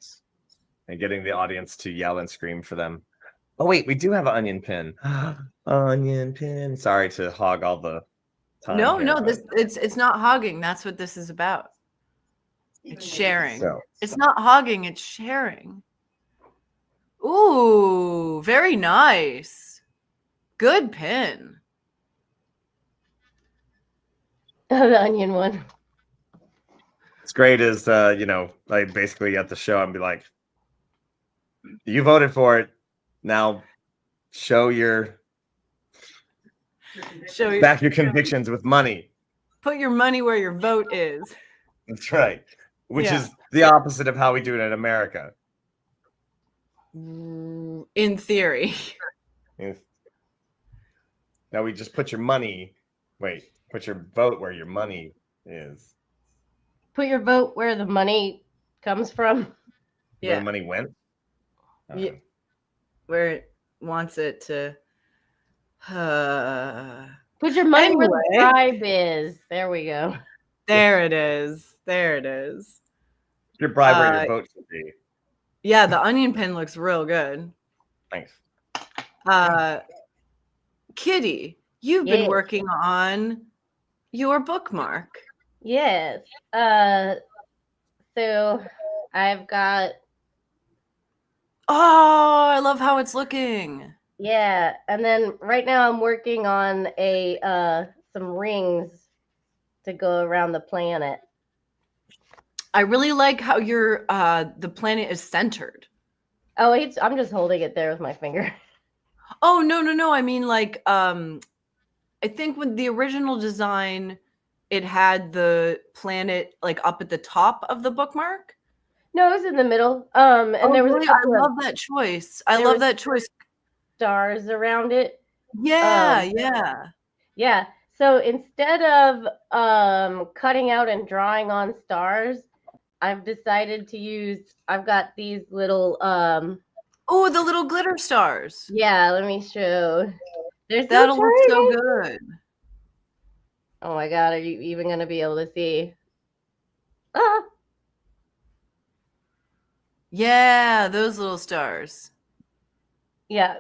and getting the audience to yell and scream for them. Oh wait, we do have an onion pin. Onion pin. Sorry to hog all the time. No, here, but- it's not hogging. That's what this is about. It's sharing. So It's not hogging, it's sharing. Ooh, very nice. Good pin. Oh, the onion one. it's great is you know, like basically at the show and be like, you voted for it. Now show your back your convictions with money. Put your money where your vote is. That's right. Which Yeah. is the opposite of how we do it in America. In theory. Now we just put your money. Wait, put your vote where your money is. Put your vote where the money comes from. Where Yeah. the money went. Yeah. Where it wants it to. Put your money where the Anyway. tribe is. There we go. There it is. There it is. Your bribe where your vote should be. Yeah, the onion pin looks real good. Thanks. Kitty, you've been Yes. working on your bookmark. Yes. So I've got, Oh, I love how it's looking. yeah, and then right now I'm working on some rings to go around the planet. I really like how your the planet is centered. Oh, I'm just holding it there with my finger. Oh, no. I mean, like, I think with the original design, it had the planet like up at the top of the bookmark. No, it was in the middle. And there was really? a couple I of love that choice. I there love was- that choice. stars around it. Yeah, Um, yeah. Yeah. So instead of cutting out and drawing on stars, I've decided to use. I've got these little. Oh, the little glitter stars. Yeah. Let me show. There's That'll no look so tiny- good. Oh my god! Are you even gonna be able to see? Ah. Yeah, those little stars. Yeah.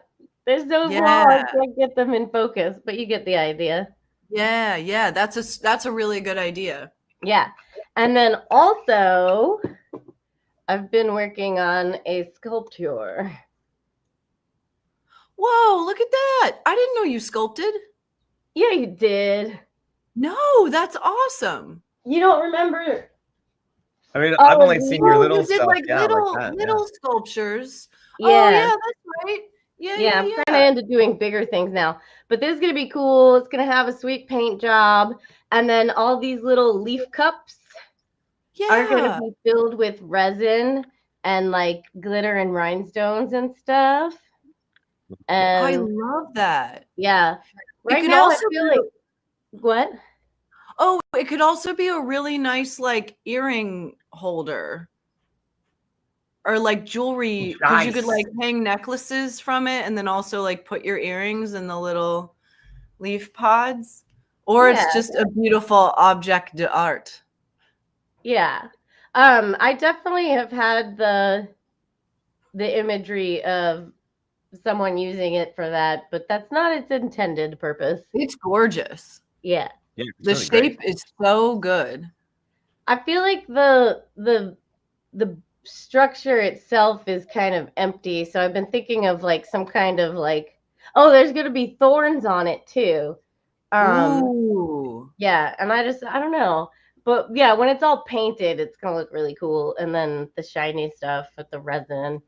There's no Yeah. I can't get them in focus, but you get the idea. Yeah. That's a really good idea. Yeah. And then also, I've been working on a sculpture. Whoa, look at that. I didn't know you sculpted. Yeah, you did. No, that's awesome. You don't remember? I mean, Oh, I've only seen your Oh, little you did stuff. like Yeah, little like that, little sculptures. Yeah. Oh yeah, that's right. Yeah, Yeah, I'm kind of into doing bigger things now. But this is gonna be cool. It's gonna have a sweet paint job, and then all these little leaf cups are gonna Yeah. be filled with resin and like glitter and rhinestones and stuff. I And love that. yeah, right could now I also feel be- like what? Oh, it could also be a really nice like earring holder. Or like jewelry, because you could Nice. like hang necklaces from it and then also like put your earrings in the little leaf pods. Or Yeah. it's just a beautiful object d'art. Yeah. I definitely have had the imagery of someone using it for that, but that's not its intended purpose. It's gorgeous. Yeah. Yeah, The it's really shape great. is so good. I feel like the structure itself is kind of empty, so I've been thinking of like some kind of like, oh, there's gonna be thorns on it too. Ooh. Yeah, and I don't know. But yeah, when it's all painted, it's gonna look really cool. And then the shiny stuff with the resin.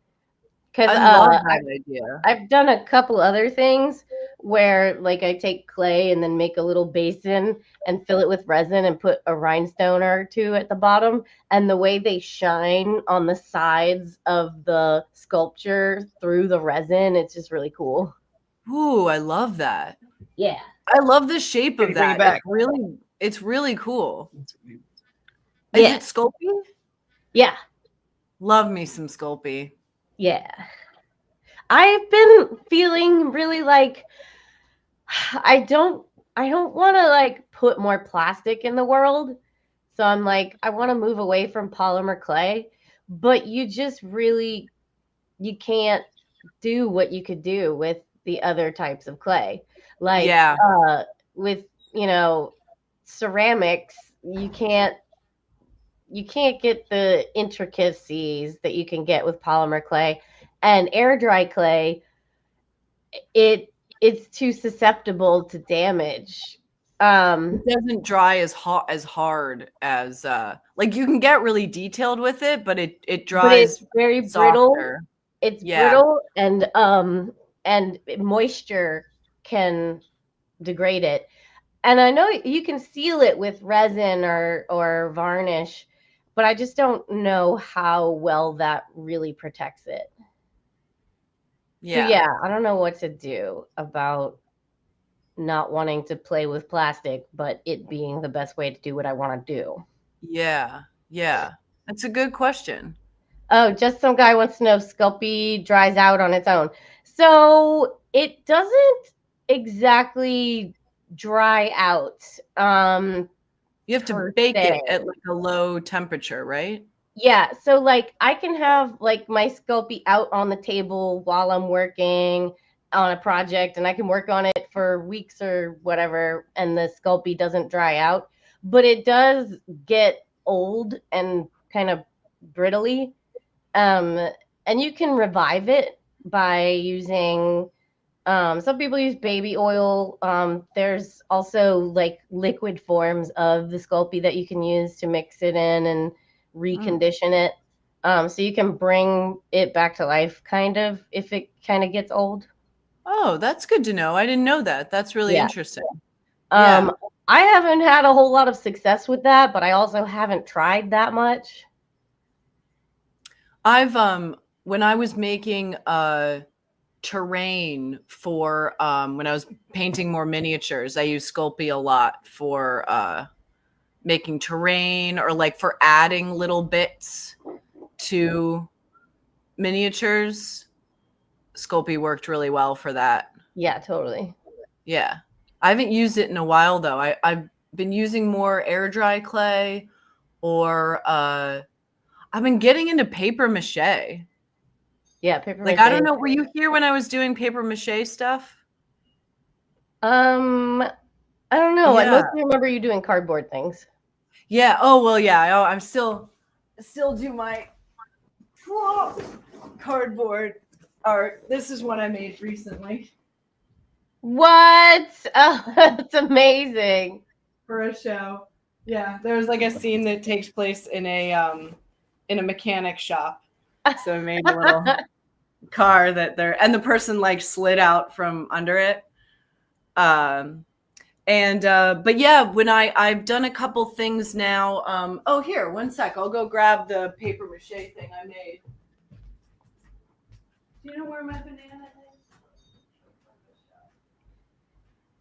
Because I love that idea. I've done a couple other things where like I take clay and then make a little basin and fill it with resin and put a rhinestone or two at the bottom. And the way they shine on the sides of the sculpture through the resin, it's just really cool. Ooh, I love that. Yeah. I love the shape Can of you bring it that. back? It's really cool. Yeah. Is it Sculpey? Yeah. Love me some Sculpey. Yeah. I've been feeling really like I don't want to like put more plastic in the world. So I'm like, I want to move away from polymer clay, but you just really you can't do what you could do with the other types of clay. Like Yeah. with, ceramics, you can't get the intricacies that you can get with polymer clay, and air dry clay it's too susceptible to damage. It doesn't dry as hard as like you can get really detailed with it, but it But dries it's very brittle. softer. It's Yeah. brittle, and moisture can degrade it. And I know you can seal it with resin or varnish, but I just don't know how well that really protects it. Yeah. So yeah, I don't know what to do about not wanting to play with plastic, but it being the best way to do what I want to do. Yeah. Yeah. That's a good question. Oh, just some guy wants to know if Sculpey dries out on its own. So it doesn't exactly dry out. You have to Per bake it se. at like a low temperature, right? Yeah, so like I can have like my Sculpey out on the table while I'm working on a project, and I can work on it for weeks or whatever, and the Sculpey doesn't dry out, but it does get old and kind of brittly. And you can revive it by using some people use baby oil. There's also like liquid forms of the Sculpey that you can use to mix it in and recondition it. So you can bring it back to life kind of if it kind of gets old. Oh, that's good to know. I didn't know that. That's really Yeah. interesting. Yeah. I haven't had a whole lot of success with that, but I also haven't tried that much. I've when I was making terrain for when I was painting more miniatures, I used Sculpey a lot for making terrain or like for adding little bits to miniatures. Sculpey worked really well for that. Yeah, totally. Yeah. I haven't used it in a while though. I've been using more air dry clay, or I've been getting into paper mache. Yeah, paper Like, mache. I don't know, were you here when I was doing paper mache stuff? I don't know. I Yeah. mostly remember you doing cardboard things. Yeah. Oh, well, yeah. I'm still do my cardboard art. This is what I made recently What? Oh, that's amazing. for a show. Yeah, there's like a scene that takes place in a mechanic shop. So I made a little car and the person like slid out from under it. But yeah, when I've done a couple things now. Oh, here, one sec. I'll go grab the paper mache thing I made. Do you know where my banana is?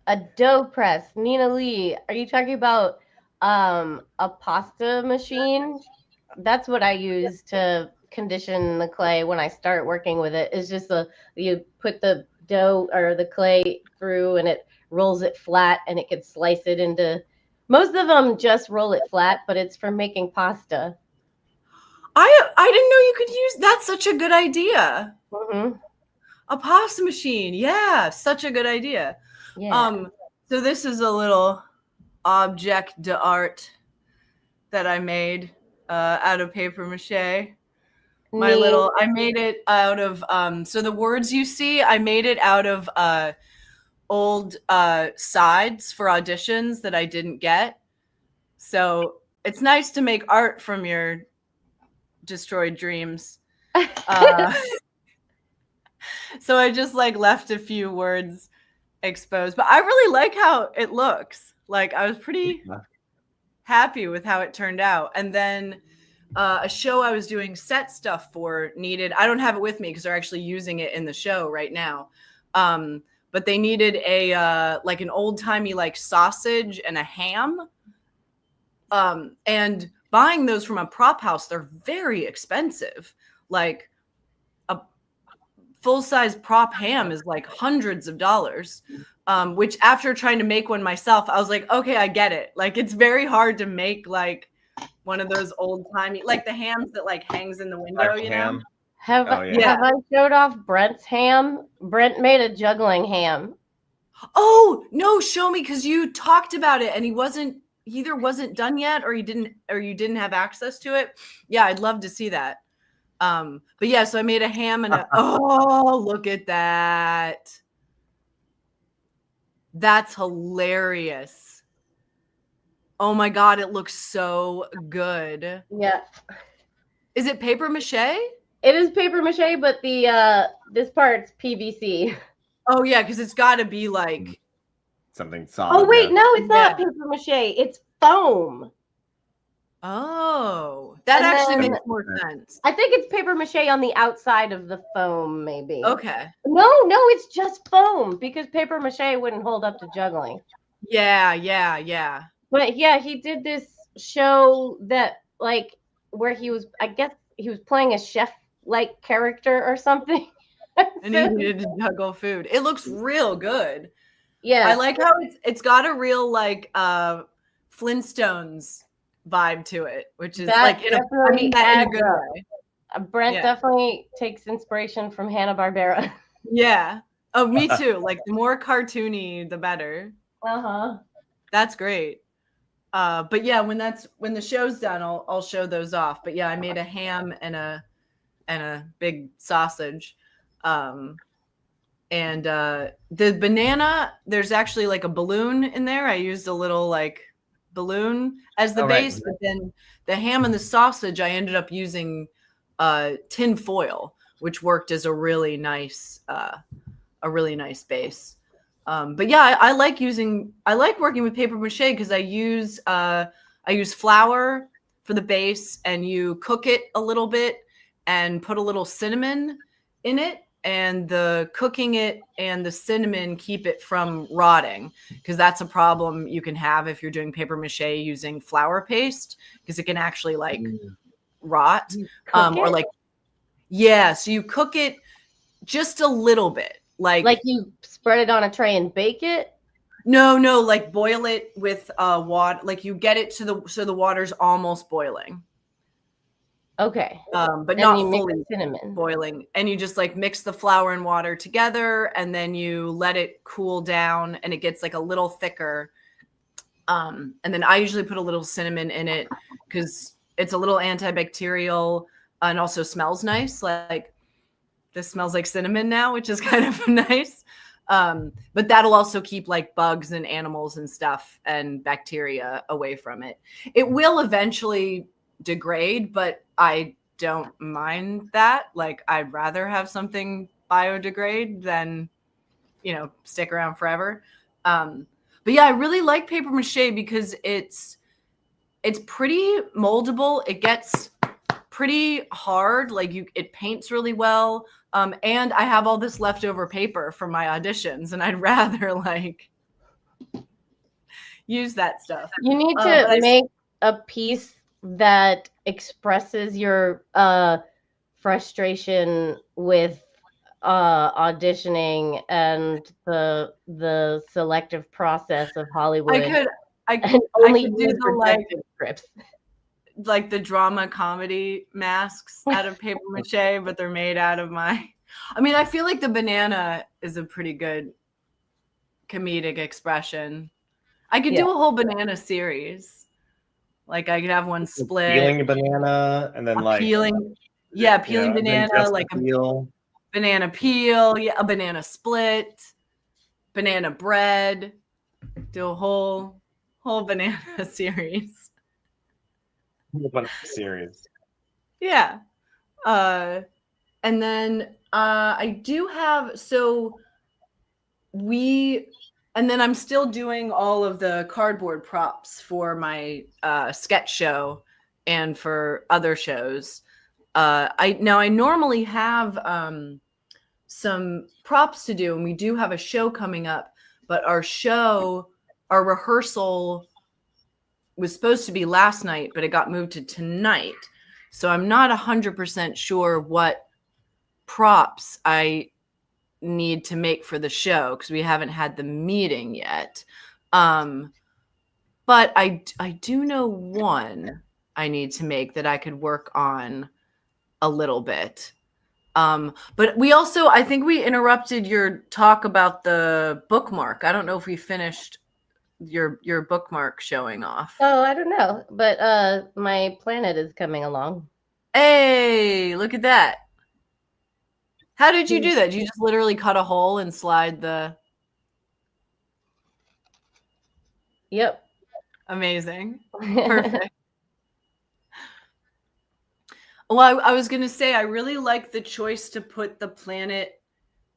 A dough press. Nina Lee, are you talking about a pasta machine? That's what I use to condition the clay when I start working with it. It's just you put the dough or the clay through and it rolls it flat and it can slice it into. Most of them just roll it flat, but it's for making pasta. I didn't know you could use. That's such a good idea. Mm-hmm. A pasta machine. Yeah, such a good idea. Yeah. So this is a little object d'art that I made out of paper mache. I made it out of so the words you see, I made it out of old sides for auditions that I didn't get. So it's nice to make art from your destroyed dreams. So I just like left a few words exposed, but I really like how it looks. Like I was pretty happy with how it turned out. And then a show I was doing set stuff for needed, I don't have it with me because they're actually using it in the show right now. But they needed a like an old-timey like sausage and a ham. And buying those from a prop house, they're very expensive. Like a full-size prop ham is like hundreds of dollars. Which after trying to make one myself, I was like, okay, I get it. Like it's very hard to make like one of those old-timey, like the hams that like hangs in the window, you know? Have I showed off Brent's ham? Brent made a juggling ham. Oh no, show me, because you talked about it and he either wasn't done yet or you didn't have access to it. Yeah, I'd love to see that. But yeah, so I made a ham and oh, look at that. That's hilarious. Oh my God, it looks so good. Yeah. Is it paper mache? It is paper mache, but the this part's PVC. Oh yeah, because it's got to be like something solid. Oh wait, no, it's not paper mache. It's foam. Oh, that actually makes more sense. I think it's paper mache on the outside of the foam, maybe. Okay. No, it's just foam because paper mache wouldn't hold up to juggling. Yeah. But yeah, he did this show that like where I guess he was playing a chef-like character or something. And he needed to juggle food. It looks real good. Yeah. I like how it's got a real like Flintstones vibe to it, which is that like in a good way. Brent definitely takes inspiration from Hanna-Barbera. Yeah. Oh, me too. Like the more cartoony, the better. Uh-huh. That's great. But yeah, when the show's done, I'll show those off. But yeah, I made a ham and a big sausage. And the banana, there's actually like a balloon in there. I used a little like balloon as the base, but then the ham and the sausage, I ended up using tin foil, which worked as a really nice base. But yeah, I like working with paper mache because I use flour for the base, and you cook it a little bit and put a little cinnamon in it, and the cooking it and the cinnamon keep it from rotting, because that's a problem you can have if you're doing paper mache using flour paste, because it can actually like rot. Or like, yeah, so you cook it just a little bit. Like you spread it on a tray and bake it? No, like boil it with water. Like you get it so the water's almost boiling. Okay. But not fully cinnamon boiling. And you just like mix the flour and water together, and then you let it cool down and it gets like a little thicker. And then I usually put a little cinnamon in it because it's a little antibacterial and also smells nice. Like this smells like cinnamon now, which is kind of nice. But that'll also keep like bugs and animals and stuff and bacteria away from it. It will eventually degrade, but I don't mind that. Like I'd rather have something biodegrade than, stick around forever. But yeah, I really like paper mache because it's pretty moldable. It gets pretty hard. Like it paints really well. And I have all this leftover paper from my auditions, and I'd rather like use that stuff. You need but to make a piece that expresses your frustration with auditioning and the selective process of Hollywood. I and could only do use the like rejected scripts. like the drama comedy masks out of paper mache, but they're made out of my. I mean, I feel like the banana is a pretty good comedic expression. I could do a whole banana series. Like I could have one split. Peeling a banana and then peeling banana, like a banana peel, a banana split, banana bread. Do a whole banana series. Series. Yeah. And then I do have and then I'm still doing all of the cardboard props for my sketch show and for other shows. I normally have some props to do, and we do have a show coming up, but our rehearsal was supposed to be last night, but it got moved to tonight. So I'm not 100% sure what props I need to make for the show because we haven't had the meeting yet. But I do know one I need to make that I could work on a little bit. But we also, I think we interrupted your talk about the bookmark. I don't know if we finished your bookmark showing off. Oh, I don't know, but my planet is coming along. Hey, look at that. How did you do that? Did you just literally cut a hole and slide the... Yep. Amazing. Perfect. Well, I was going to say, I really like the choice to put the planet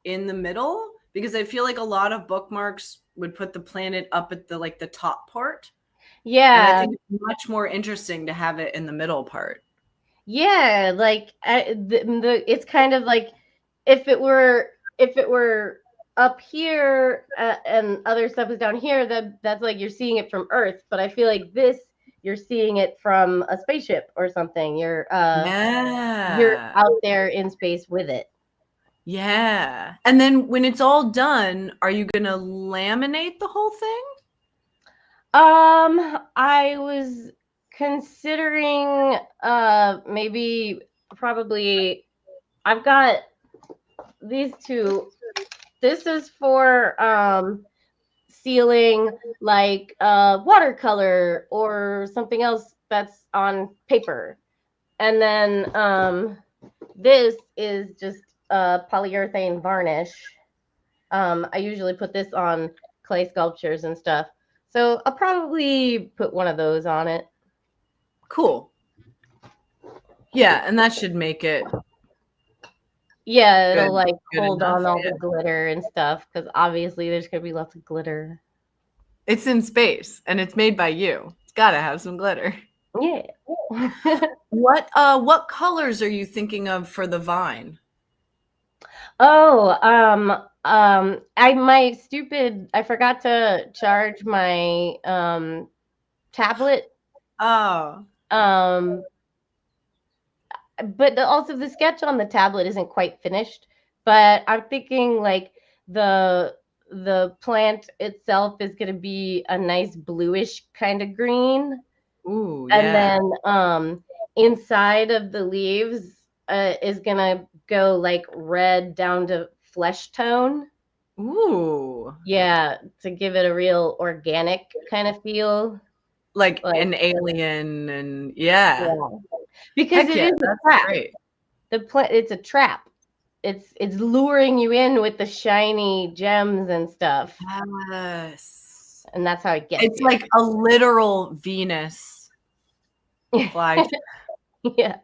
in the middle because I feel like a lot of bookmarks would put the planet up at the top part. Yeah. And I think it's much more interesting to have it in the middle part. Yeah, like it's kind of like if it were up here and other stuff is down here, that's like you're seeing it from Earth. But I feel like this, you're seeing it from a spaceship or something. You're out there in space with it. Yeah. And then when it's all done, are you gonna laminate the whole thing? I was considering probably I've got these two. This is for sealing like watercolor or something else that's on paper. And then this is just polyurethane varnish. I usually put this on clay sculptures and stuff. So I'll probably put one of those on it. Cool. Yeah, and that should make it. Yeah, it'll like hold on all the glitter and stuff because obviously there's gonna be lots of glitter. It's in space and it's made by you. It's gotta have some glitter. Yeah. What colors are you thinking of for the vine? Oh, I forgot to charge my tablet. Oh. But also the sketch on the tablet isn't quite finished, but I'm thinking like the plant itself is going to be a nice bluish kind of green. Ooh, yeah. And then inside of the leaves is going to go like red down to flesh tone. Ooh. Yeah, to give it a real organic kind of feel. Like an alien and yeah. Because it is a trap. Great. It's a trap. It's luring you in with the shiny gems and stuff. Yes. And that's how it gets. It's like a literal Venus fly trap. Yeah.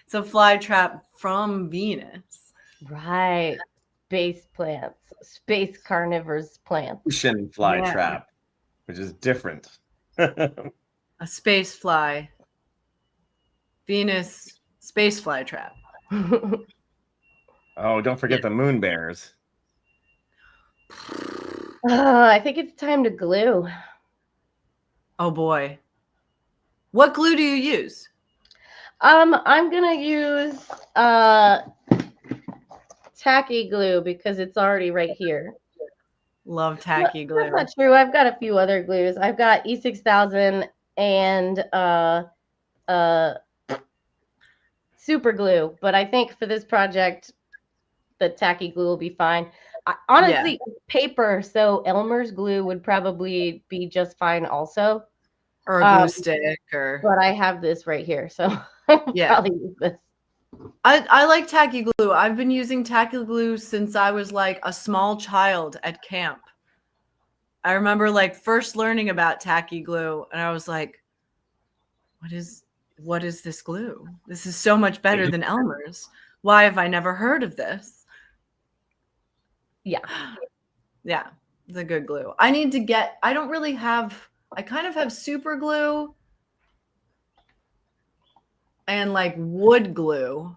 It's a fly trap from Venus. Right. space plants, space carnivores plants. Ocean fly Yeah. trap, which is different. A space fly. Venus space fly trap. Oh, don't forget the moon bears. I think it's time to glue. Oh boy. What glue do you use? I'm gonna use tacky glue because it's already right here. Love tacky glue. That's not true. I've got a few other glues. I've got E6000 and super glue, but I think for this project, the tacky glue will be fine. Honestly, paper, so Elmer's glue would probably be just fine also. Or a glue stick or But I have this right here, so I'll Yeah. probably use this. I like tacky glue. I've been using tacky glue since I was like a small child at camp. I remember like first learning about tacky glue and I was like, what is this glue? This is so much better than Elmer's. Why have I never heard of this? Yeah. Yeah, it's a good glue. I don't really have, I kind of have super glue and like wood glue.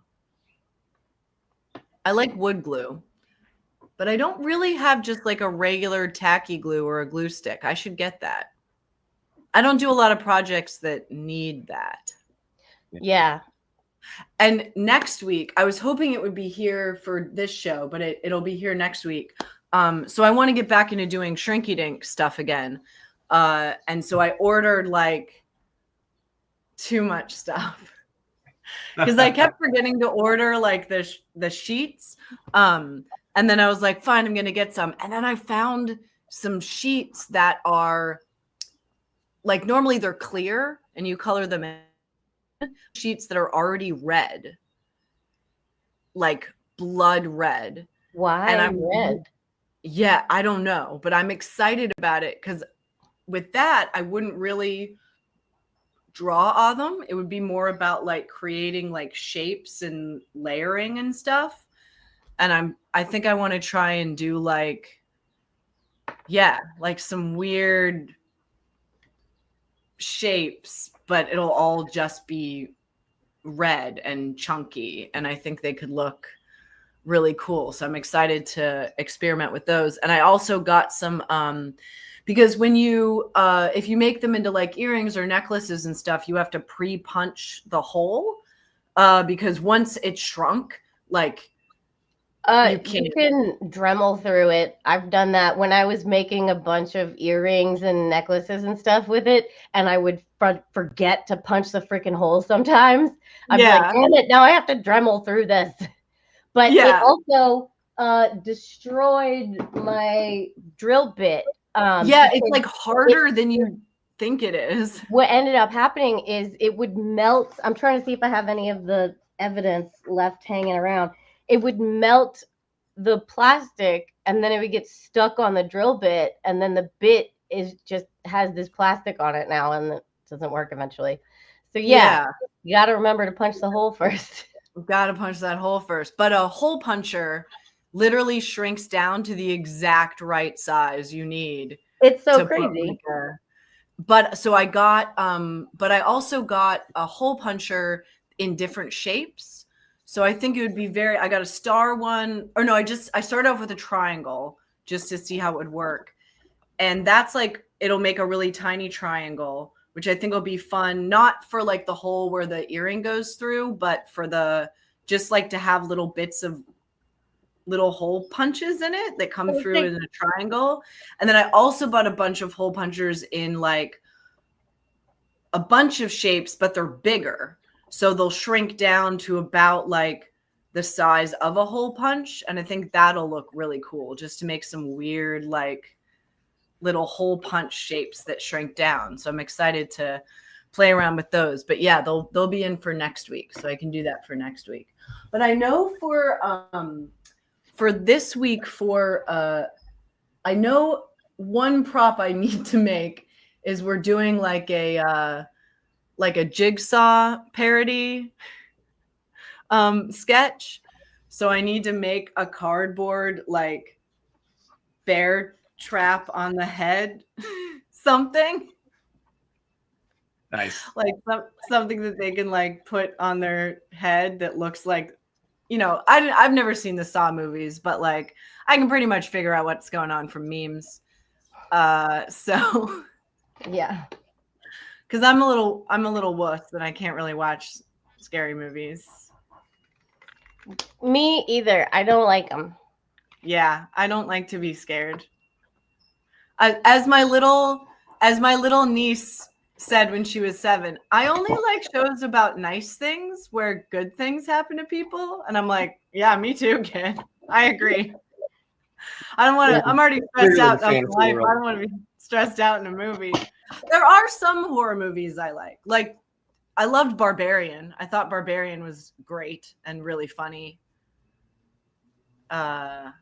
I like wood glue, but I don't really have just like a regular tacky glue or a glue stick. I should get that. I don't do a lot of projects that need that. Yeah. And next week, I was hoping it would be here for this show, but it'll be here next week. So I want to get back into doing Shrinky Dink stuff again. And so I ordered like too much stuff because I kept forgetting to order like the sheets. And then I was like, fine, I'm going to get some. And then I found some sheets that are like, normally they're clear and you color them in. Sheets that are already red, like blood red. Why And I'm red? Yeah, I don't know, but I'm excited about it because with that, I wouldn't really draw on them. It would be more about like creating like shapes and layering and stuff. And I think I want to try and do like, yeah, like some weird shapes, but it'll all just be red and chunky. And I think they could look really cool. So I'm excited to experiment with those. And I also got some, because when you, if you make them into like earrings or necklaces and stuff, you have to pre-punch the hole, because once it's shrunk, like you can Dremel through it. I've done that when I was making a bunch of earrings and necklaces and stuff with it, and I would forget to punch the freaking hole sometimes. I'd be like, damn it, now I have to Dremel through this. But it also destroyed my drill bit. It's like harder than you think it is. What ended up happening is it would melt. I'm trying to see if I have any of the evidence left hanging around. It would melt the plastic and then it would get stuck on the drill bit. And then the bit has this plastic on it now and it doesn't work eventually. So yeah. You got to remember to punch the hole first. We've got to punch that hole first. But a hole puncher literally shrinks down to the exact right size you need. It's so crazy. But so I got, but I also got a hole puncher in different shapes. So I think it would be I got a star one, or no, I started off with a triangle just to see how it would work. And that's like, it'll make a really tiny triangle, which I think will be fun, not for like the hole where the earring goes through, but for just like to have little bits of little hole punches in it that come through in a triangle. And then I also bought a bunch of hole punchers in like a bunch of shapes, but they're bigger. So they'll shrink down to about like the size of a hole punch. And I think that'll look really cool just to make some weird like little hole punch shapes that shrink down. So I'm excited to play around with those. But yeah, they'll be in for next week. So I can do that for next week. But I know for this week I know one prop I need to make is we're doing like a Jigsaw parody sketch. So I need to make a cardboard like bear trap on the head, something Nice. like something that they can like put on their head that looks like, I've never seen the Saw movies, but like I can pretty much figure out what's going on from memes. So Yeah. because I'm a little wuss and I can't really watch scary movies. Me either. I don't like them. Yeah, I don't like to be scared. As my little niece said when she was 7, I only like shows about nice things where good things happen to people. And I'm like, yeah, me too, kid. I agree. I don't want to. I'm already stressed out in life. I don't want to be stressed out in a movie. There are some horror movies I like. Like, I loved Barbarian. I thought Barbarian was great and really funny. To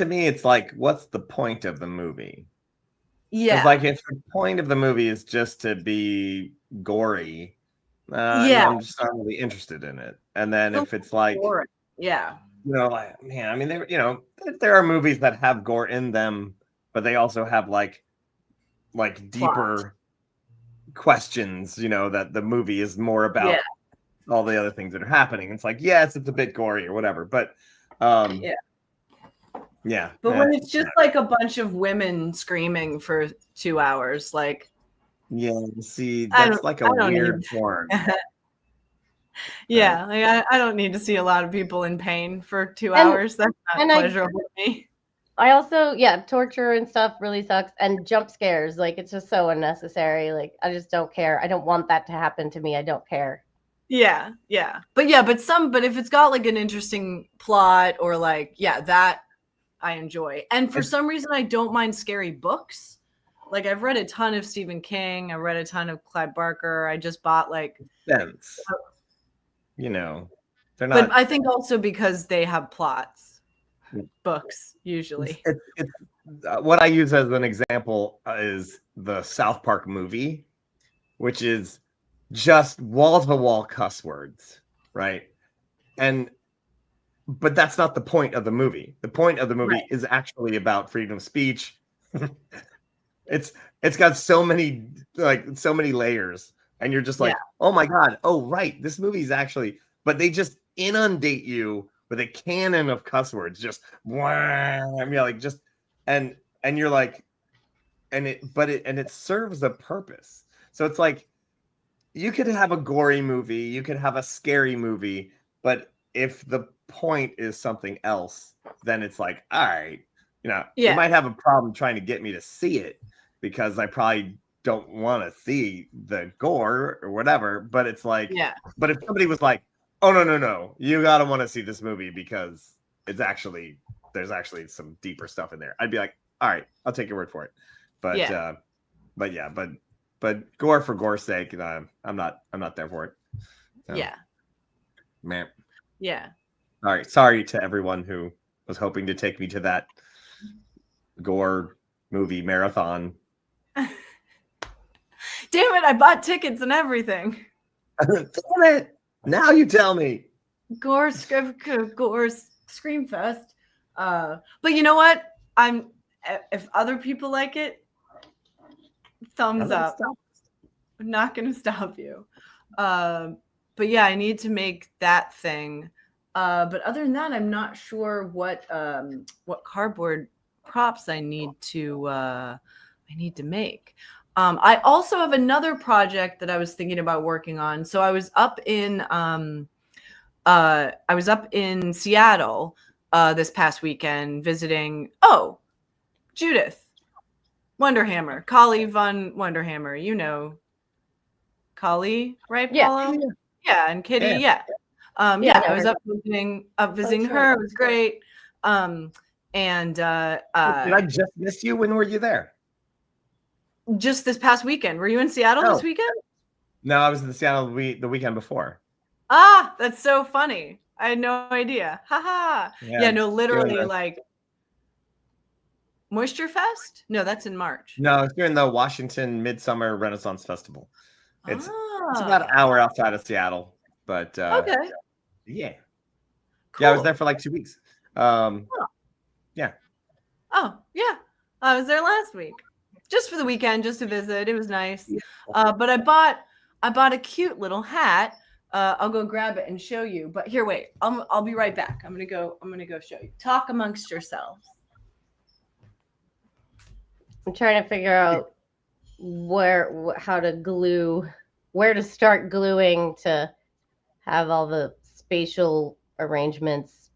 me, it's like, what's the point of the movie? Yeah. It's like, if the point of the movie is just to be gory, Yeah. I'm just not really interested in it. And then if it's like, yeah, like, man, I mean, there are movies that have gore in them, but they also have like deeper questions, that the movie is more about all the other things that are happening. It's like, yes, it's a bit gory or whatever, but yeah. But when it's just like a bunch of women screaming for 2 hours, like, yeah, see, that's like a weird porn. Yeah, like I don't need to see a lot of people in pain for 2 hours. That's not pleasurable to me. I also, torture and stuff really sucks, and jump scares, like, it's just so unnecessary. Like, I just don't care. I don't want that to happen to me. I don't care. Yeah. But if it's got like an interesting plot or like, that I enjoy. And for some reason, I don't mind scary books. Like, I've read a ton of Stephen King. I read a ton of Clive Barker. I just bought like sense. They're not. But I think also because they have plots. Books usually. It's what I use as an example is the South Park movie, which is just wall-to-wall cuss words, right? But that's not the point of the movie. The point of the movie is actually about freedom of speech. It's got so many layers, and you're just like, oh my god, oh right, this movie is actually. But they just inundate you with a cannon of cuss words, just and you're like, and it serves a purpose. So it's like, you could have a gory movie, you could have a scary movie, but if the point is something else, then it's like, all right, you might have a problem trying to get me to see it because I probably don't want to see the gore or whatever. But it's like, but if somebody was like, oh no, you gotta want to see this movie because there's actually some deeper stuff in there, I'd be like, all right, I'll take your word for it. But gore for gore's sake, I'm not there for it. So, man. Yeah. All right. Sorry to everyone who was hoping to take me to that gore movie marathon. Damn it! I bought tickets and everything. Damn it! Now you tell me. Gore's Screamfest. But you know what? If other people like it, thumbs up. I'm not gonna stop you. But yeah, I need to make that thing. But other than that, I'm not sure what cardboard props I need to make. I also have another project that I was thinking about working on. So I was up in Seattle this past weekend visiting Judith Wonderhammer, Kali von Wonderhammer. Kali, right, Paulo? Yeah, and Kitty, I was up visiting her. It was great. Did I just miss you? When were you there? Just this past weekend. Were you in Seattle this weekend? No, I was in Seattle the weekend before. Ah, that's so funny. I had no idea. Haha. Yeah, no, literally like Moisture Fest? No, that's in March. No, it's during the Washington Midsummer Renaissance Festival. It's about an hour outside of Seattle, but okay. Yeah. Cool. Yeah, I was there for like 2 weeks. Yeah. Oh, yeah. I was there last week. Just for the weekend, just to visit. It was nice. But I bought a cute little hat. I'll go grab it and show you. But here, wait. I'll be right back. I'm gonna go show you. Talk amongst yourselves. I'm trying to figure out how to glue, where to start gluing to have all the spatial arrangements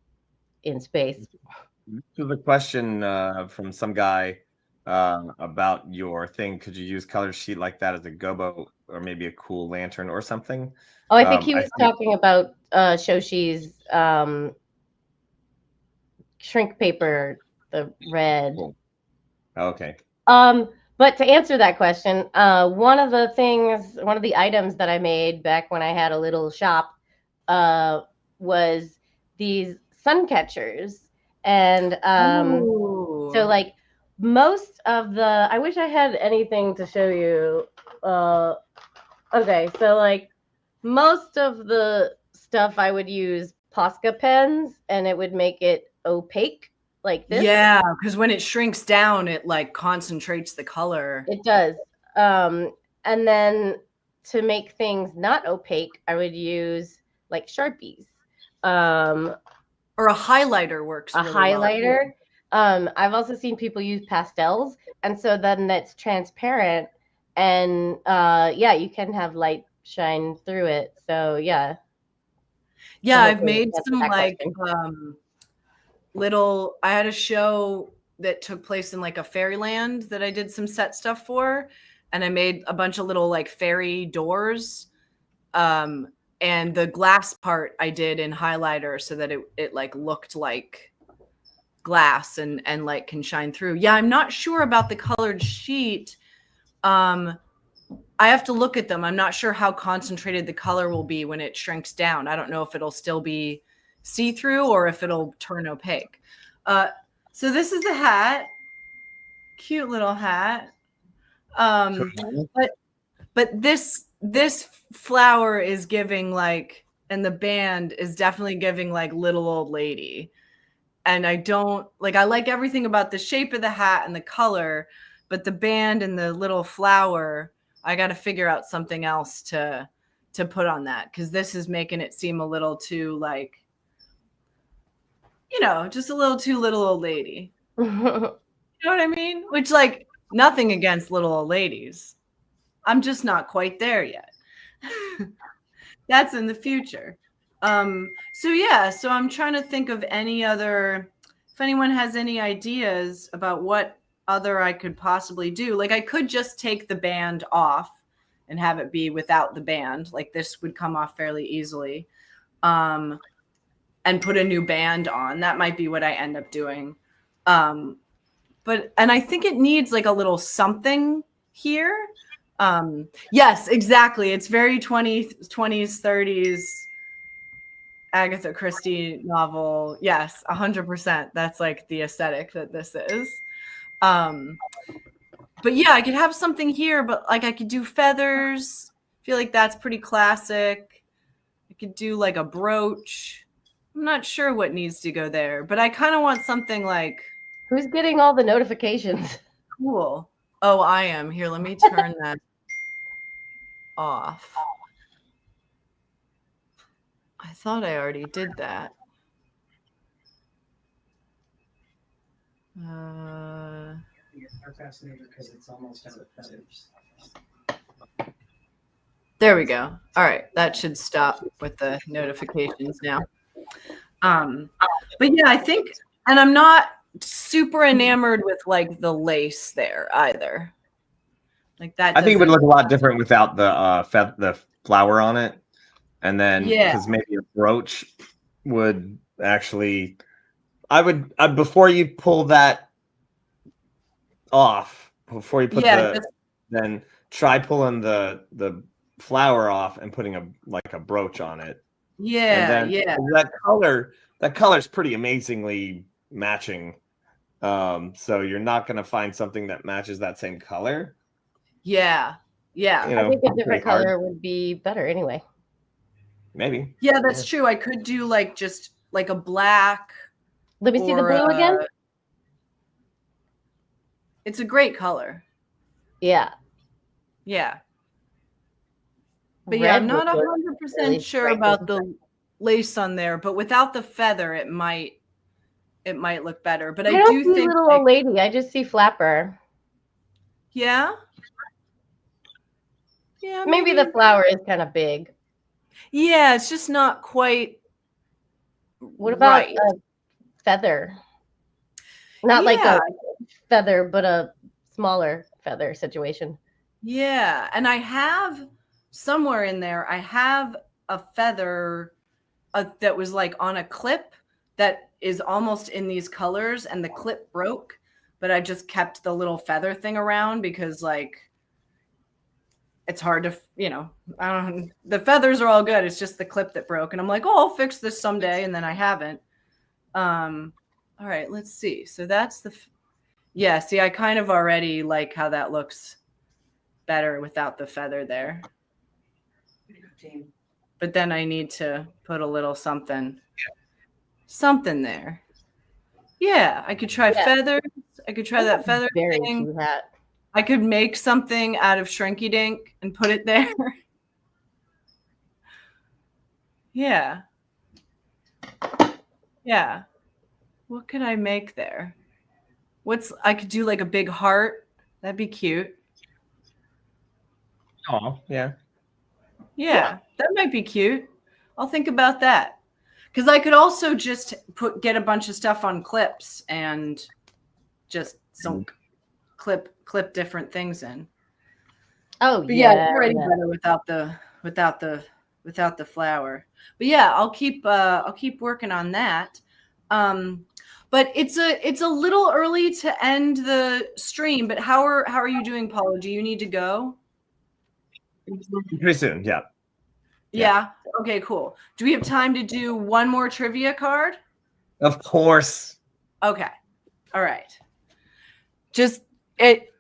in space. So the question from some guy about your thing, could you use color sheet like that as a gobo or maybe a cool lantern or something? Oh, I think he was talking about Shoshi's shrink paper, the red. Cool. Okay. But to answer that question, one of the items that I made back when I had a little shop was these sun catchers. And so like most of the, I wish I had anything to show you. Okay, so like most of the stuff I would use Posca pens and it would make it opaque like this. Yeah, because when it shrinks down, it like concentrates the color. It does. And then to make things not opaque, I would use like Sharpies. Or a highlighter works. A really highlighter. Well. I've also seen people use pastels, and so then that's transparent, and yeah, you can have light shine through it. So yeah. Yeah, So I've made some like question. I had a show that took place in like a fairyland that I did some set stuff for, and I made a bunch of little like fairy doors. And the glass part I did in highlighter so that it like looked like glass and like can shine through. Yeah, I'm not sure about the colored sheet. I have to look at them. I'm not sure how concentrated the color will be when it shrinks down. I don't know if it'll still be see-through or if it'll turn opaque. So this is the hat. Cute little hat. But this flower is giving like, and the band is definitely giving like little old lady. And I don't like, I like everything about the shape of the hat and the color, but the band and the little flower, I got to figure out something else to put on that. Cause this is making it seem a little too like, you know, just a little too little old lady. You know what I mean? Which like nothing against little old ladies. I'm just not quite there yet. That's in the future. So yeah, so I'm trying to think of any other, if anyone has any ideas about what other I could possibly do. Like I could just take the band off and have it be without the band. Like this would come off fairly easily. And put a new band on. That might be what I end up doing. And I think it needs like a little something here. Yes, exactly. It's very 20s, 30s Agatha Christie novel. Yes, 100%. That's like the aesthetic that this is. But yeah, I could have something here, but like I could do feathers. I feel like that's pretty classic. I could do like a brooch. I'm not sure what needs to go there, but I kind of want something like. Who's getting all the notifications? Cool. Oh, I am. Here, let me turn that off. I thought I already did that. Are fascinated because it's almost out of feathers. There we go. All right, that should stop with the notifications now. But yeah, I think, and I'm not super enamored with like the lace there either. Like that. I think it would look a lot different without the flower on it, and then because maybe a brooch would actually. I would before you pull that off, before you put then try pulling the flower off and putting a brooch on it. Yeah, and then that color is pretty amazingly matching. So you're not going to find something that matches that same color. Yeah. I think a different color would be better anyway. Maybe. Yeah, that's true. I could do like just like a black. Let me see the or, blue again. It's a great color. Yeah. Yeah. But yeah, I'm Red not would look 100% really sure striking. about the lace on there, but without the feather, it might look better. But I don't do see think little like, old lady. I just see flapper. yeah. Yeah, Maybe the flower is kind of big. Yeah, it's just not quite What about right. a feather? Not like Yeah. a feather, but a smaller feather situation. Yeah, and I have somewhere in there, I have a feather that was like on a clip that is almost in these colors, and the clip broke, but I just kept the little feather thing around because like it's hard to, the feathers are all good. It's just the clip that broke, and I'm like, oh, I'll fix this someday, and then I haven't. All right, let's see. So that's yeah. See, I kind of already like how that looks better without the feather there. But then I need to put a little something there. Yeah, I could try feathers. I could try that feather Very thing. cute hat. I could make something out of Shrinky Dink and put it there. Yeah. Yeah. What could I make there? I could do like a big heart. That'd be cute. Oh, yeah. Yeah, that might be cute. I'll think about that. Because I could also just get a bunch of stuff on clips and just clip different things in. Oh, But yeah, it's already better without the flower. But yeah, I'll keep working on that. But it's a little early to end the stream. But how are you doing, Paula? Do you need to go? Pretty soon, yeah. Yeah. Okay, cool. Do we have time to do one more trivia card? Of course. Okay. All right.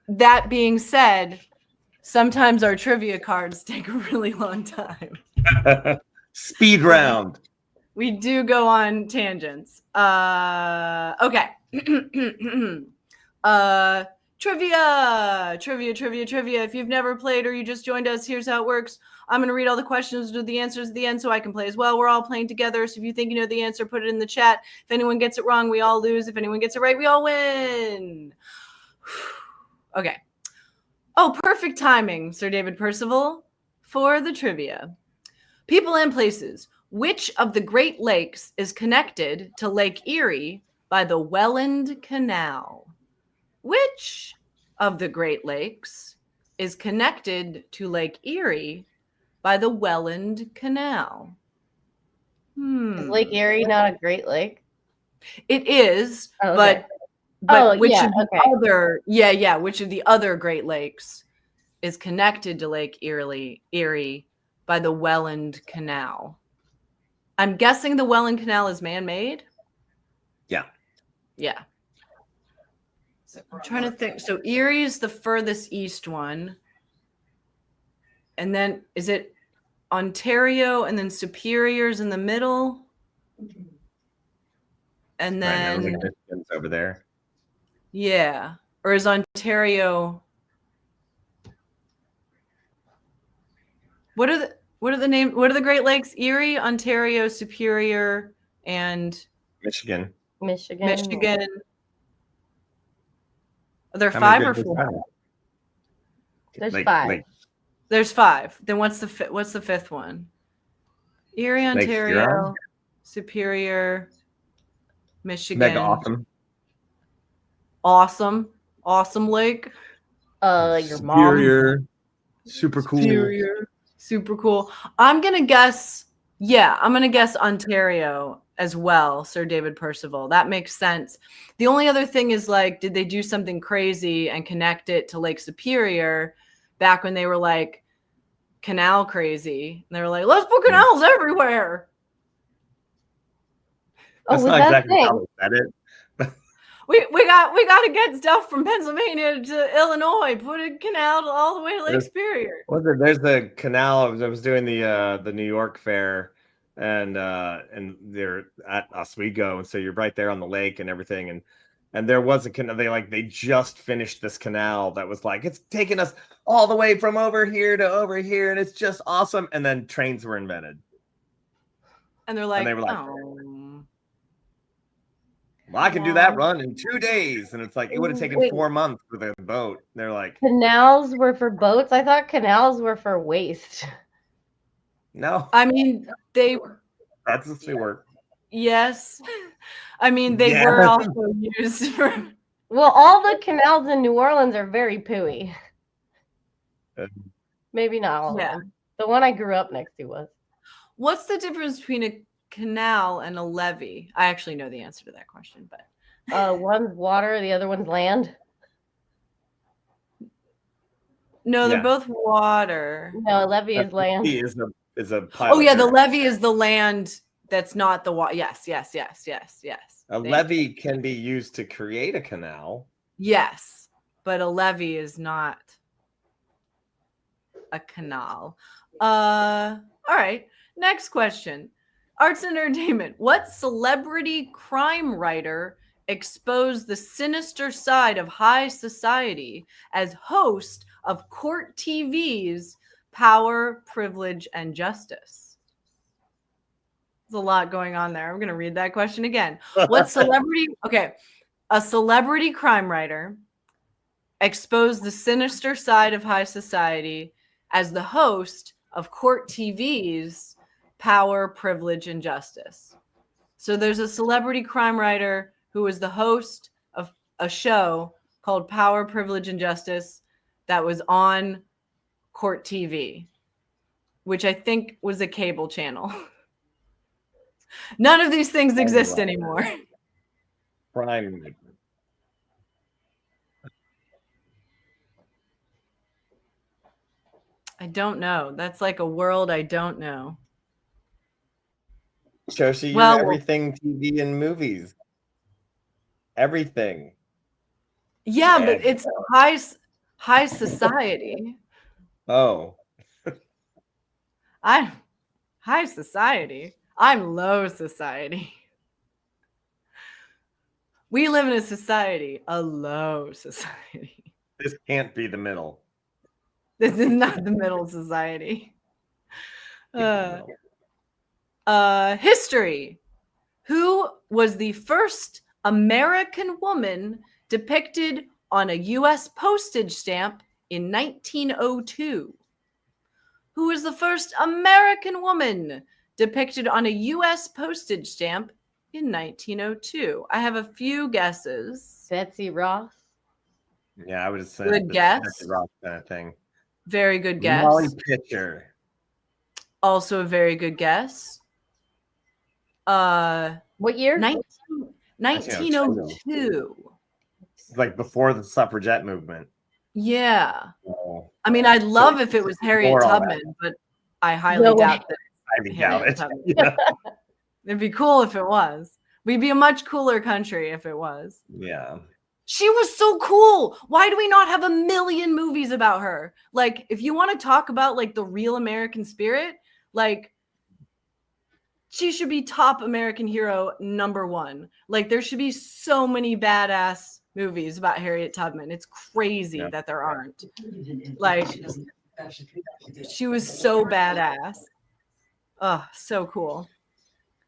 That being said, sometimes our trivia cards take a really long time. Speed round. We do go on tangents. Okay. Trivia. If you've never played or you just joined us, here's how it works. I'm going to read all the questions with the answers at the end so I can play as well. We're all playing together. So if you think you know the answer, put it in the chat. If anyone gets it wrong, we all lose. If anyone gets it right, we all win. Okay. Oh, perfect timing, Sir David Percival, for the trivia. People and places. Which of the Great Lakes is connected to Lake Erie by the Welland Canal? Which of the Great Lakes is connected to Lake Erie by the Welland Canal? Is Lake Erie not a Great Lake? It is, Oh, okay. but which yeah, of the other which of the other Great Lakes is connected to Lake Erie by the Welland Canal? I'm guessing the Welland Canal is man-made. Yeah. I'm trying to think. So Erie is the furthest east one. And then is it Ontario and then Superior's in the middle? And then Michigan's over there. Yeah. Or is Ontario? What are the names? What are the Great Lakes? Erie, Ontario, Superior, and Michigan. Are there five or four? There's five. There's five. Then what's the fifth one? Erie, Ontario, Superior, Michigan. Mega awesome lake. Your Superior. mom. Super cool. Superior. Super cool. I'm gonna guess Ontario as well, Sir David Percival. That makes sense. The only other thing is, like, did they do something crazy and connect it to Lake Superior back when they were like canal crazy? And they were like, let's put canals everywhere. That's not exactly how they said it. We got to get stuff from Pennsylvania to Illinois. Put a canal all the way to Lake Superior. There's the canal. I was doing the New York Fair, and they're at Oswego, and so you're right there on the lake and everything, and there was a canal. They just finished this canal that was like, it's taking us all the way from over here to over here, and it's just awesome. And then trains were invented, And they're like, they were like, oh. well, I can do that run in 2 days, and it's like it would have taken Wait. 4 months with a boat. They're like, Canals were for boats. I thought canals were for waste. no, I mean, that's just they work. yes. I mean, they Yeah. were also used for. Well, all the canals in New Orleans are very pooey. Uh, Maybe not all Yeah. of them. The one I grew up next to was. What's the difference between a canal and a levee? I actually know the answer to that question, but One's water, the other one's land. no, they're Yeah. both water. No, a levee is land. He is a Oh pilot yeah, the there. levee is the land that's not the water. Yes. A Thank you. levee can be used to create a canal. Yes, but a levee is not a canal. All right. Next question. Arts and entertainment. What celebrity crime writer exposed the sinister side of high society as host of Court TV's Power, Privilege, and Justice? There's a lot going on there. I'm going to read that question again. What celebrity? Okay. A celebrity crime writer exposed the sinister side of high society as the host of Court TV's Power, Privilege, and Justice. So there's a celebrity crime writer who was the host of a show called Power, Privilege, and Justice that was on Court TV, which I think was a cable channel. None of these things exist anymore. Crime. I don't know. That's like a world I don't know. Shoshi, you're Well- everything TV and movies. Everything. Yeah, Yeah. but it's high society. Oh, I'm high society. I'm low society. We live in a society, a low society. this can't be the middle. This is not the middle society. Can't be the middle. History. Who was the first American woman depicted on a U.S. postage stamp in 1902? Who was the first American woman depicted on a U.S. postage stamp in 1902? I have a few guesses. Betsy Ross. Yeah, I would have said Good the guess. Betsy Ross kind of thing. Very good guess. Molly Pitcher. Also a very good guess. What year? 1902. It's like before the suffragette movement. Yeah. Oh, I mean, I'd love if it was Harriet Before all that. Tubman, but I highly No way. doubt that. I doubt Harriet it. Tubman. Yeah. It'd be cool if it was. We'd be a much cooler country if it was. Yeah. She was so cool. Why do we not have a million movies about her? Like, if you want to talk about like the real American spirit, like she should be top American hero #1. Like, there should be so many badass movies about Harriet Tubman. It's crazy Yeah. that there aren't. Like, she was so badass. Oh, so cool.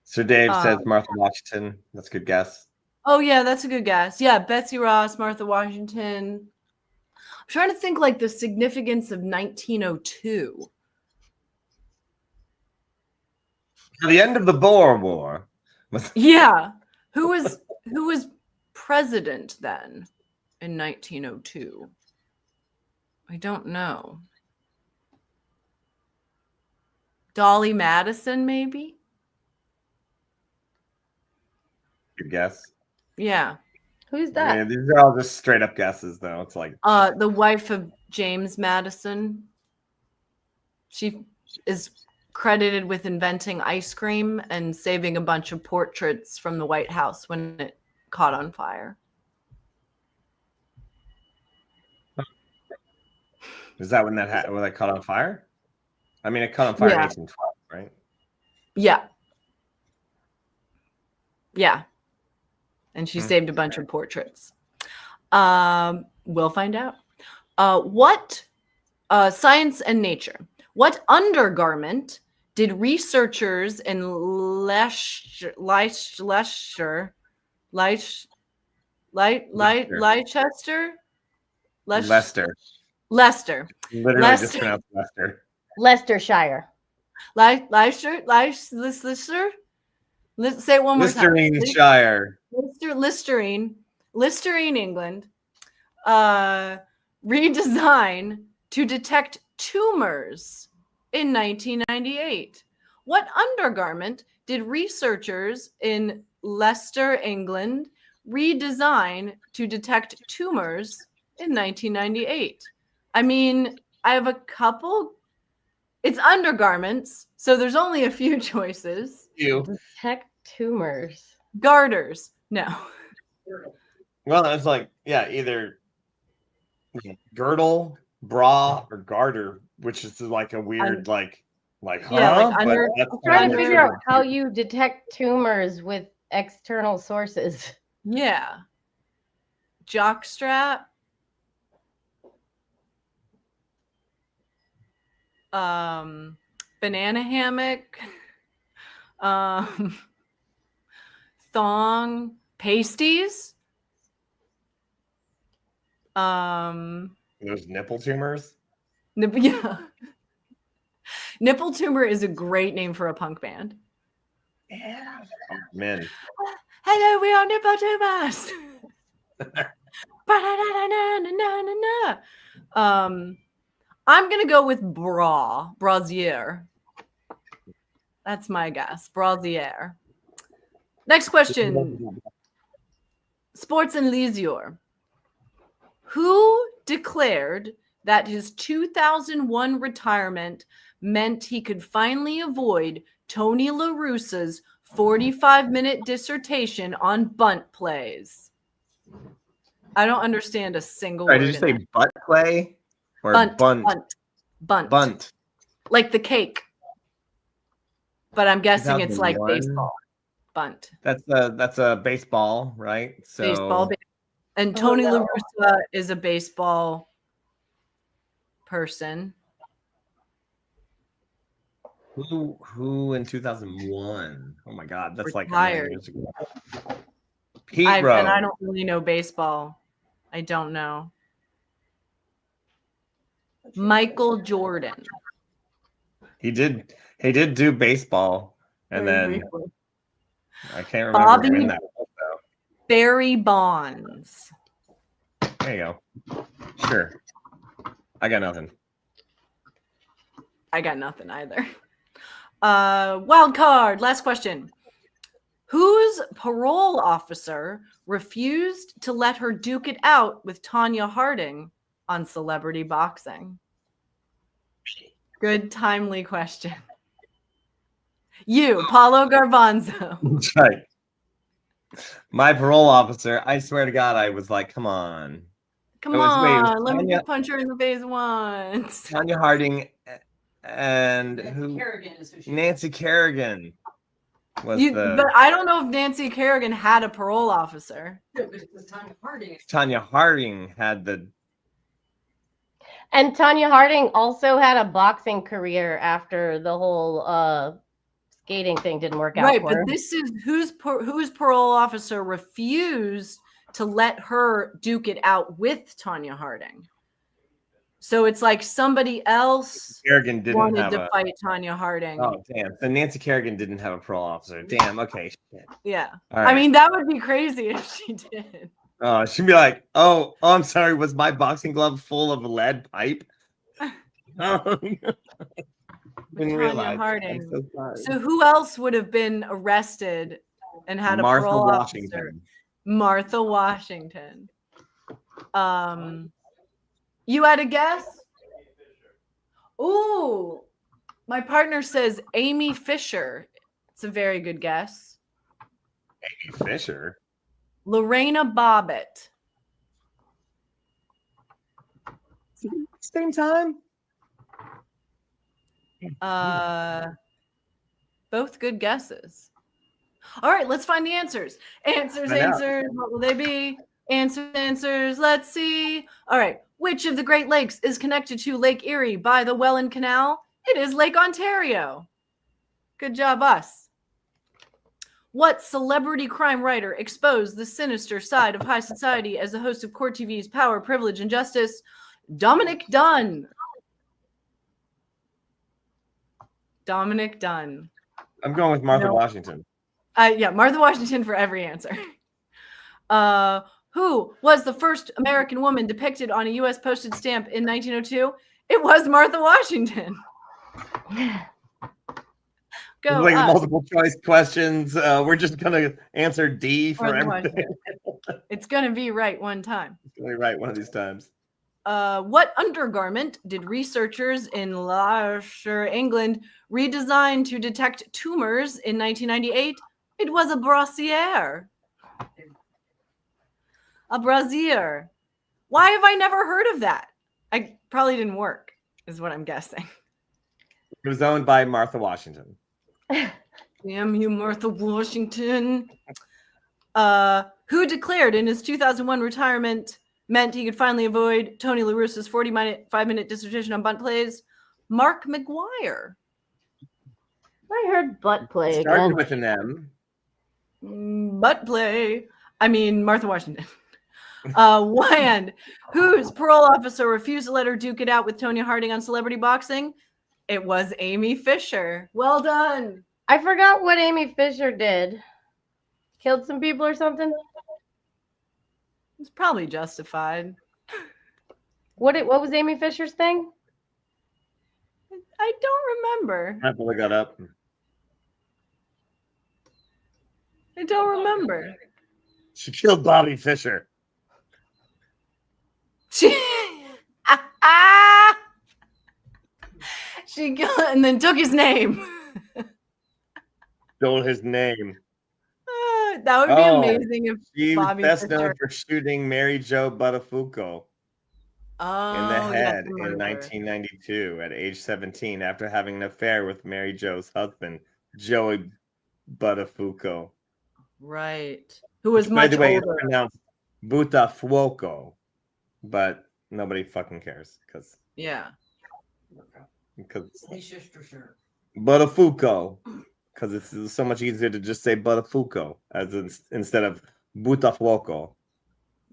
Sir Dave says Um, Martha Washington. That's a good guess. Oh, yeah, that's a good guess. Yeah, Betsy Ross, Martha Washington. I'm trying to think like the significance of 1902. The end of the Boer War. Yeah. Who was president then in 1902? I don't know. Dolly Madison, maybe? Good guess. Yeah. Who's I that? mean, these are all just straight up guesses, though. It's like, The wife of James Madison. She is credited with inventing ice cream and saving a bunch of portraits from the White House when it caught on fire. is that when that caught on fire? I mean, it caught on fire in Yeah. 1812, right? Yeah. Yeah. And she Hmm. saved a bunch of portraits. We'll find out. What science and nature? What undergarment did researchers in Leicester, Lester. Leicester, Literally just Leicester, pronounced Lester. Leicestershire. Leicester, Let's say it one more time. Listerine-shire. Listerine, England. Redesign to detect tumors in 1998. What undergarment did researchers in Leicester, England, redesign to detect tumors in 1998? I mean, I have a couple. It's undergarments, so there's only a few choices. You. Detect tumors. Garters. No. Well, it's like, yeah, either girdle, bra, or garter, which is like a weird, like, huh? Yeah, like But under- that's I'm trying to under- figure out how you detect tumors with external sources. Yeah. Jockstrap. Banana hammock. Thong. Pasties. Those nipple tumors. Yeah. Nipple tumor is a great name for a punk band. Yeah. Oh, men. Hello, we are nipple tumors. I'm gonna go with brassiere. That's my guess. Brassiere. Next question. Sports and leisure. Who declared that his 2001 retirement meant he could finally avoid Tony La Russa's 45-minute dissertation on bunt plays? I don't understand a single Sorry, word. did you say butt play or bunt? bunt? Bunt. Like the cake. But I'm guessing it's like 2001? baseball. Bunt. That's a baseball, right? So Baseball. And Oh, Tony La no. Russa is a baseball person. who in 2001? Oh my God, that's like a Retired. million years ago. Pete And Rose. I don't really know baseball. I don't know. Michael Jordan. He did do baseball, and Very then briefly. I can't remember Bobby when that was, though. Barry Bonds. There you go. Sure. I got nothing. I got nothing either. Wild card. Last question. Whose parole officer refused to let her duke it out with Tanya Harding on Celebrity Boxing? Good, timely question. You, Paulo Garbanzo. That's right. My parole officer, I swear to God, I was like, come on. Come It was on, let me Tanya- just punch her in the face once. Tanya Harding and who? Kerrigan is who she Nancy Kerrigan was But I don't know if Nancy Kerrigan had a parole officer. It was Tanya Harding. Tanya Harding had the And Tanya Harding also had a boxing career after the whole skating thing didn't work out Right, for but her. this is whose parole officer refused to let her duke it out with Tanya Harding. So it's like somebody else Kerrigan didn't wanted have to a fight Tanya Harding. Oh damn. So Nancy Kerrigan didn't have a parole officer. Damn, okay. Shit. Yeah. All right. I mean, that would be crazy if she did. She'd be like, oh, I'm sorry, was my boxing glove full of lead pipe? Didn't Tanya realize. Harding. I'm so sorry. So who else would have been arrested and had a Martha parole Washington. officer? Martha Washington. You had a guess? Ooh, my partner says Amy Fisher. It's a very good guess. Amy Fisher. Lorena Bobbitt. Same time. Both good guesses. All right, let's find the answers. Answers, I know. answers. What will they be? Answers, answers. Let's see. All right. Which of the Great Lakes is connected to Lake Erie by the Welland Canal? It is Lake Ontario. Good job, us. What celebrity crime writer exposed the sinister side of high society as the host of Court TV's Power, Privilege, and Justice? Dominic Dunn. Dominic Dunn. I'm going with Martha No. Washington. Yeah, Martha Washington for every answer. Who was the first American woman depicted on a U.S. postage stamp in 1902? It was Martha Washington. Go Like us. multiple choice questions. We're just gonna answer D for Martha everything. Washington. It's gonna be right one time. Gonna be right one of these times. What undergarment did researchers in Lancashire, England, redesign to detect tumors in 1998? It was a brassiere. A brassiere. Why have I never heard of that? I probably didn't work, is what I'm guessing. It was owned by Martha Washington. Damn you, Martha Washington. Who declared in his 2001 retirement meant he could finally avoid Tony La Russa's 45-minute dissertation on butt plays? Mark McGuire. I heard butt play Started again. with an M. Butt play. I mean, Martha Washington. Wand, whose parole officer refused to let her duke it out with Tonya Harding on Celebrity Boxing? It was Amy Fisher. Well done. I forgot what Amy Fisher did. Killed some people or something? It's probably justified. What was Amy Fisher's thing? I don't remember. I have to look that up. I don't remember. She killed Bobby Fischer. She she killed and then took his name. Stole his name. That would be Oh, amazing if She was Bobby best Fischer. known for shooting Mary Jo Buttafuoco in the yes, head I in remember. 1992 at age 17 after having an affair with Mary Jo's husband, Joey Buttafuoco. Right. Who was By much the way, it's older. pronounced Buttafuoco, but nobody fucking cares because Yeah. Hey, sister, sure. Buttafuoco, because it's so much easier to just say Buttafuoco instead of Buttafuoco.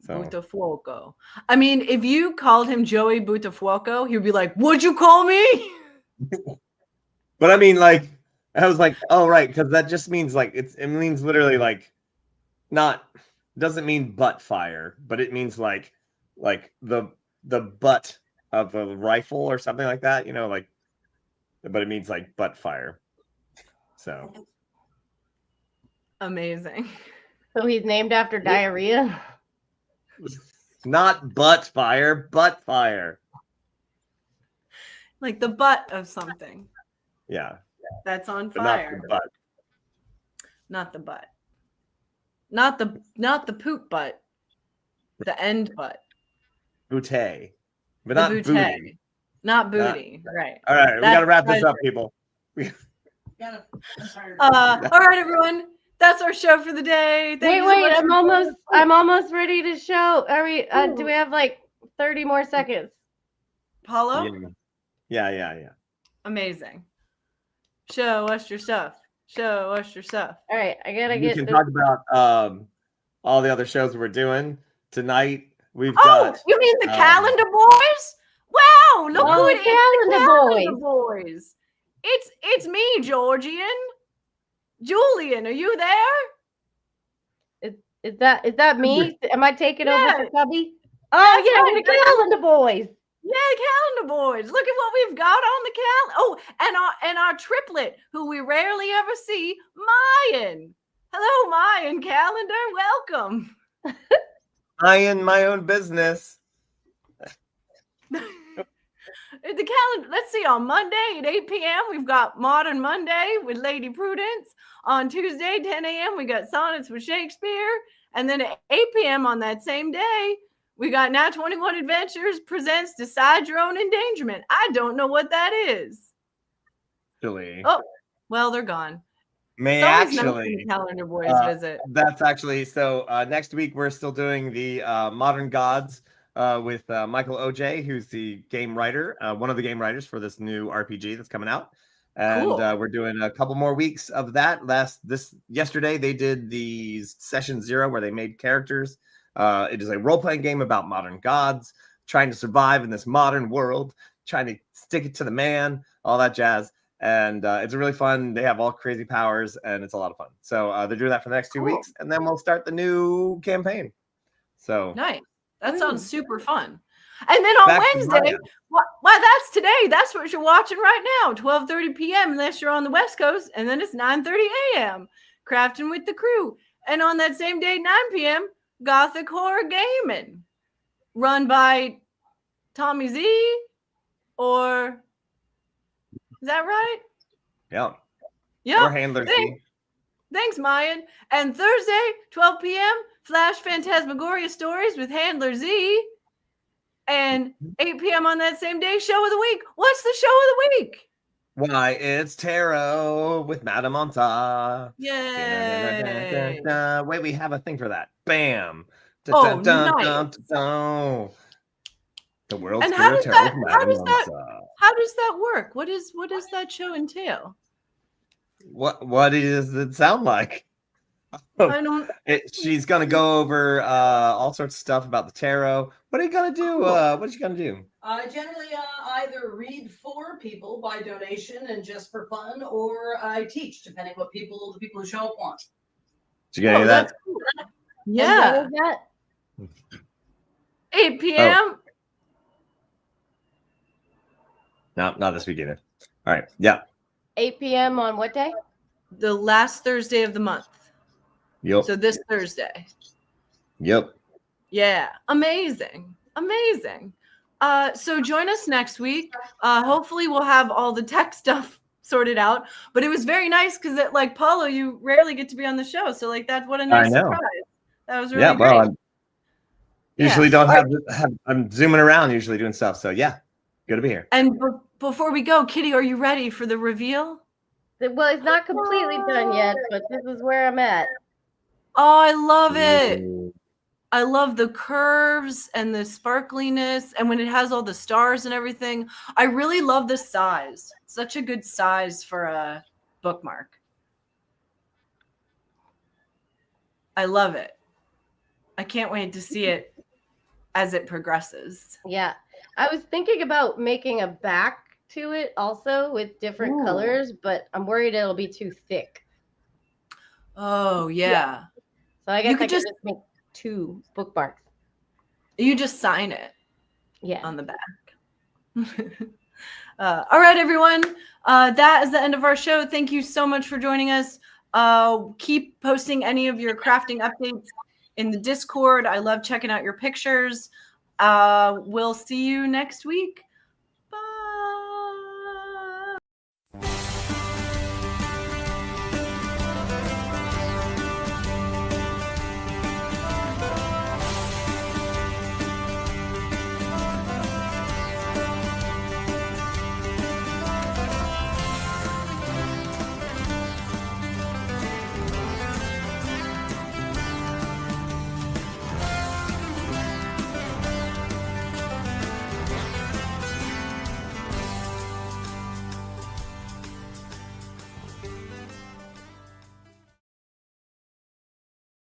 So Buttafuoco. I mean, if you called him Joey Buttafuoco, he would be like, "What'd you call me?" but I mean, like, I was like, oh right, because that just means like it means literally like not doesn't mean butt fire, but it means like the butt of a rifle or something like that, you know, like, but it means like butt fire. So Amazing. So he's named after diarrhea? not butt fire, butt fire. Like the butt of something Yeah, that's on but not fire. the butt. Not the butt. Not the poop butt. The end butt. Bootay, but The not bootay. booty. Not booty. Right. All right, we That's gotta wrap this up, pleasure. people. I'm tired. All right, everyone. That's our show for the day. Thank you so Wait, much for- I'm almost ready to show. Are we do we have like 30 more seconds? Paulo. Yeah. Amazing. Show us your stuff. Show us your stuff. All right, I gotta We get can this. talk about all the other shows we're doing tonight. We've Oh, got you mean the um, Calendar Boys? Wow, look Oh, who the it is. The Calendar Calendar Boys. It's me, Georgian. Julian, are you there? Is that me? Am I taking over Yeah. for Cubby? Oh That's yeah, right. the Calendar Boys. Yeah, Calendar Boys. Look at what we've got on the calendar. Oh, and our triplet, who we rarely ever see, Mayan. Hello, Mayan Calendar. Welcome. I in my own business. The calendar. Let's see. On Monday at 8 p.m., we've got Modern Monday with Lady Prudence. On Tuesday, 10 a.m., we got Sonnets with Shakespeare. And then at 8 p.m. on that same day, we got Now 21 Adventures presents Decide Your Own Endangerment. I don't know what that is. Silly. Oh, well, they're gone. may It's always nice when actually. the Calendar Boys visit. That's actually so. Next week we're still doing the Modern Gods with Michael OJ, who's the game writer, one of the game writers for this new RPG that's coming out. And Cool. we're doing a couple more weeks of that. Yesterday they did the session 0 where they made characters. It is a role-playing game about modern gods trying to survive in this modern world, trying to stick it to the man, all that jazz. And it's really fun. They have all crazy powers, and it's a lot of fun. So they're doing that for the next 2 Cool. weeks, and then we'll start the new campaign. So Nice. That sounds super fun. And then on Back to Wednesday, Maya. well, that's today. That's what you're watching right now, 12:30 p.m. unless you're on the West Coast, and then it's 9:30 a.m. Crafting with the Crew. And on that same day, 9 p.m., Gothic Horror Gaming, run by Tommy Z, or is that right? yeah, Yeah. or Handler Thanks. Z. Thanks, Mayan. And Thursday, 12 p.m., Flash Phantasmagoria Stories with Handler Z. And 8 p.m. on that same day, Show of the Week. What's the Show of the Week? Why, it's Tarot with Madame Monta. Yay. Wait, we have a thing for that. Bam. Oh, nice. The world's And how favorite does tarot that- with how Madame does that- Monta. How does that work? What does that show entail? What does it sound like? I don't. She's gonna go over all sorts of stuff about the tarot. What are you gonna do? Cool. What is she gonna do? I generally either read for people by donation and just for fun, or I teach, depending what the people who show up want. Did you get any of that? Cool. And Yeah. when is that? 8 p.m. No, not this week either. All right. Yeah. 8 p.m. on what day? The last Thursday of the month. Yep. So this Thursday. Yep. Yeah. Amazing. So join us next week. Hopefully we'll have all the tech stuff sorted out. But it was very nice because like Paulo, you rarely get to be on the show. So like that's what a nice know. surprise. That was really Yeah. great. Well, I usually don't All have. I'm zooming around usually doing stuff. So yeah, good to be here. And before we go, Kitty, are you ready for the reveal? Well, it's not completely done yet, but this is where I'm at. Oh, I love it. I love the curves and the sparkliness, and when it has all the stars and everything. I really love the size. Such a good size for a bookmark. I love it. I can't wait to see it as it progresses. Yeah. I was thinking about making a back to it also with different Ooh. colors, but I'm worried it'll be too thick. Oh, yeah. So I guess You I could could just- just make 2 bookmarks. You just sign it Yeah. on the back. All right, everyone. That is the end of our show. Thank you so much for joining us. Keep posting any of your crafting updates in the Discord. I love checking out your pictures. We'll see you next week.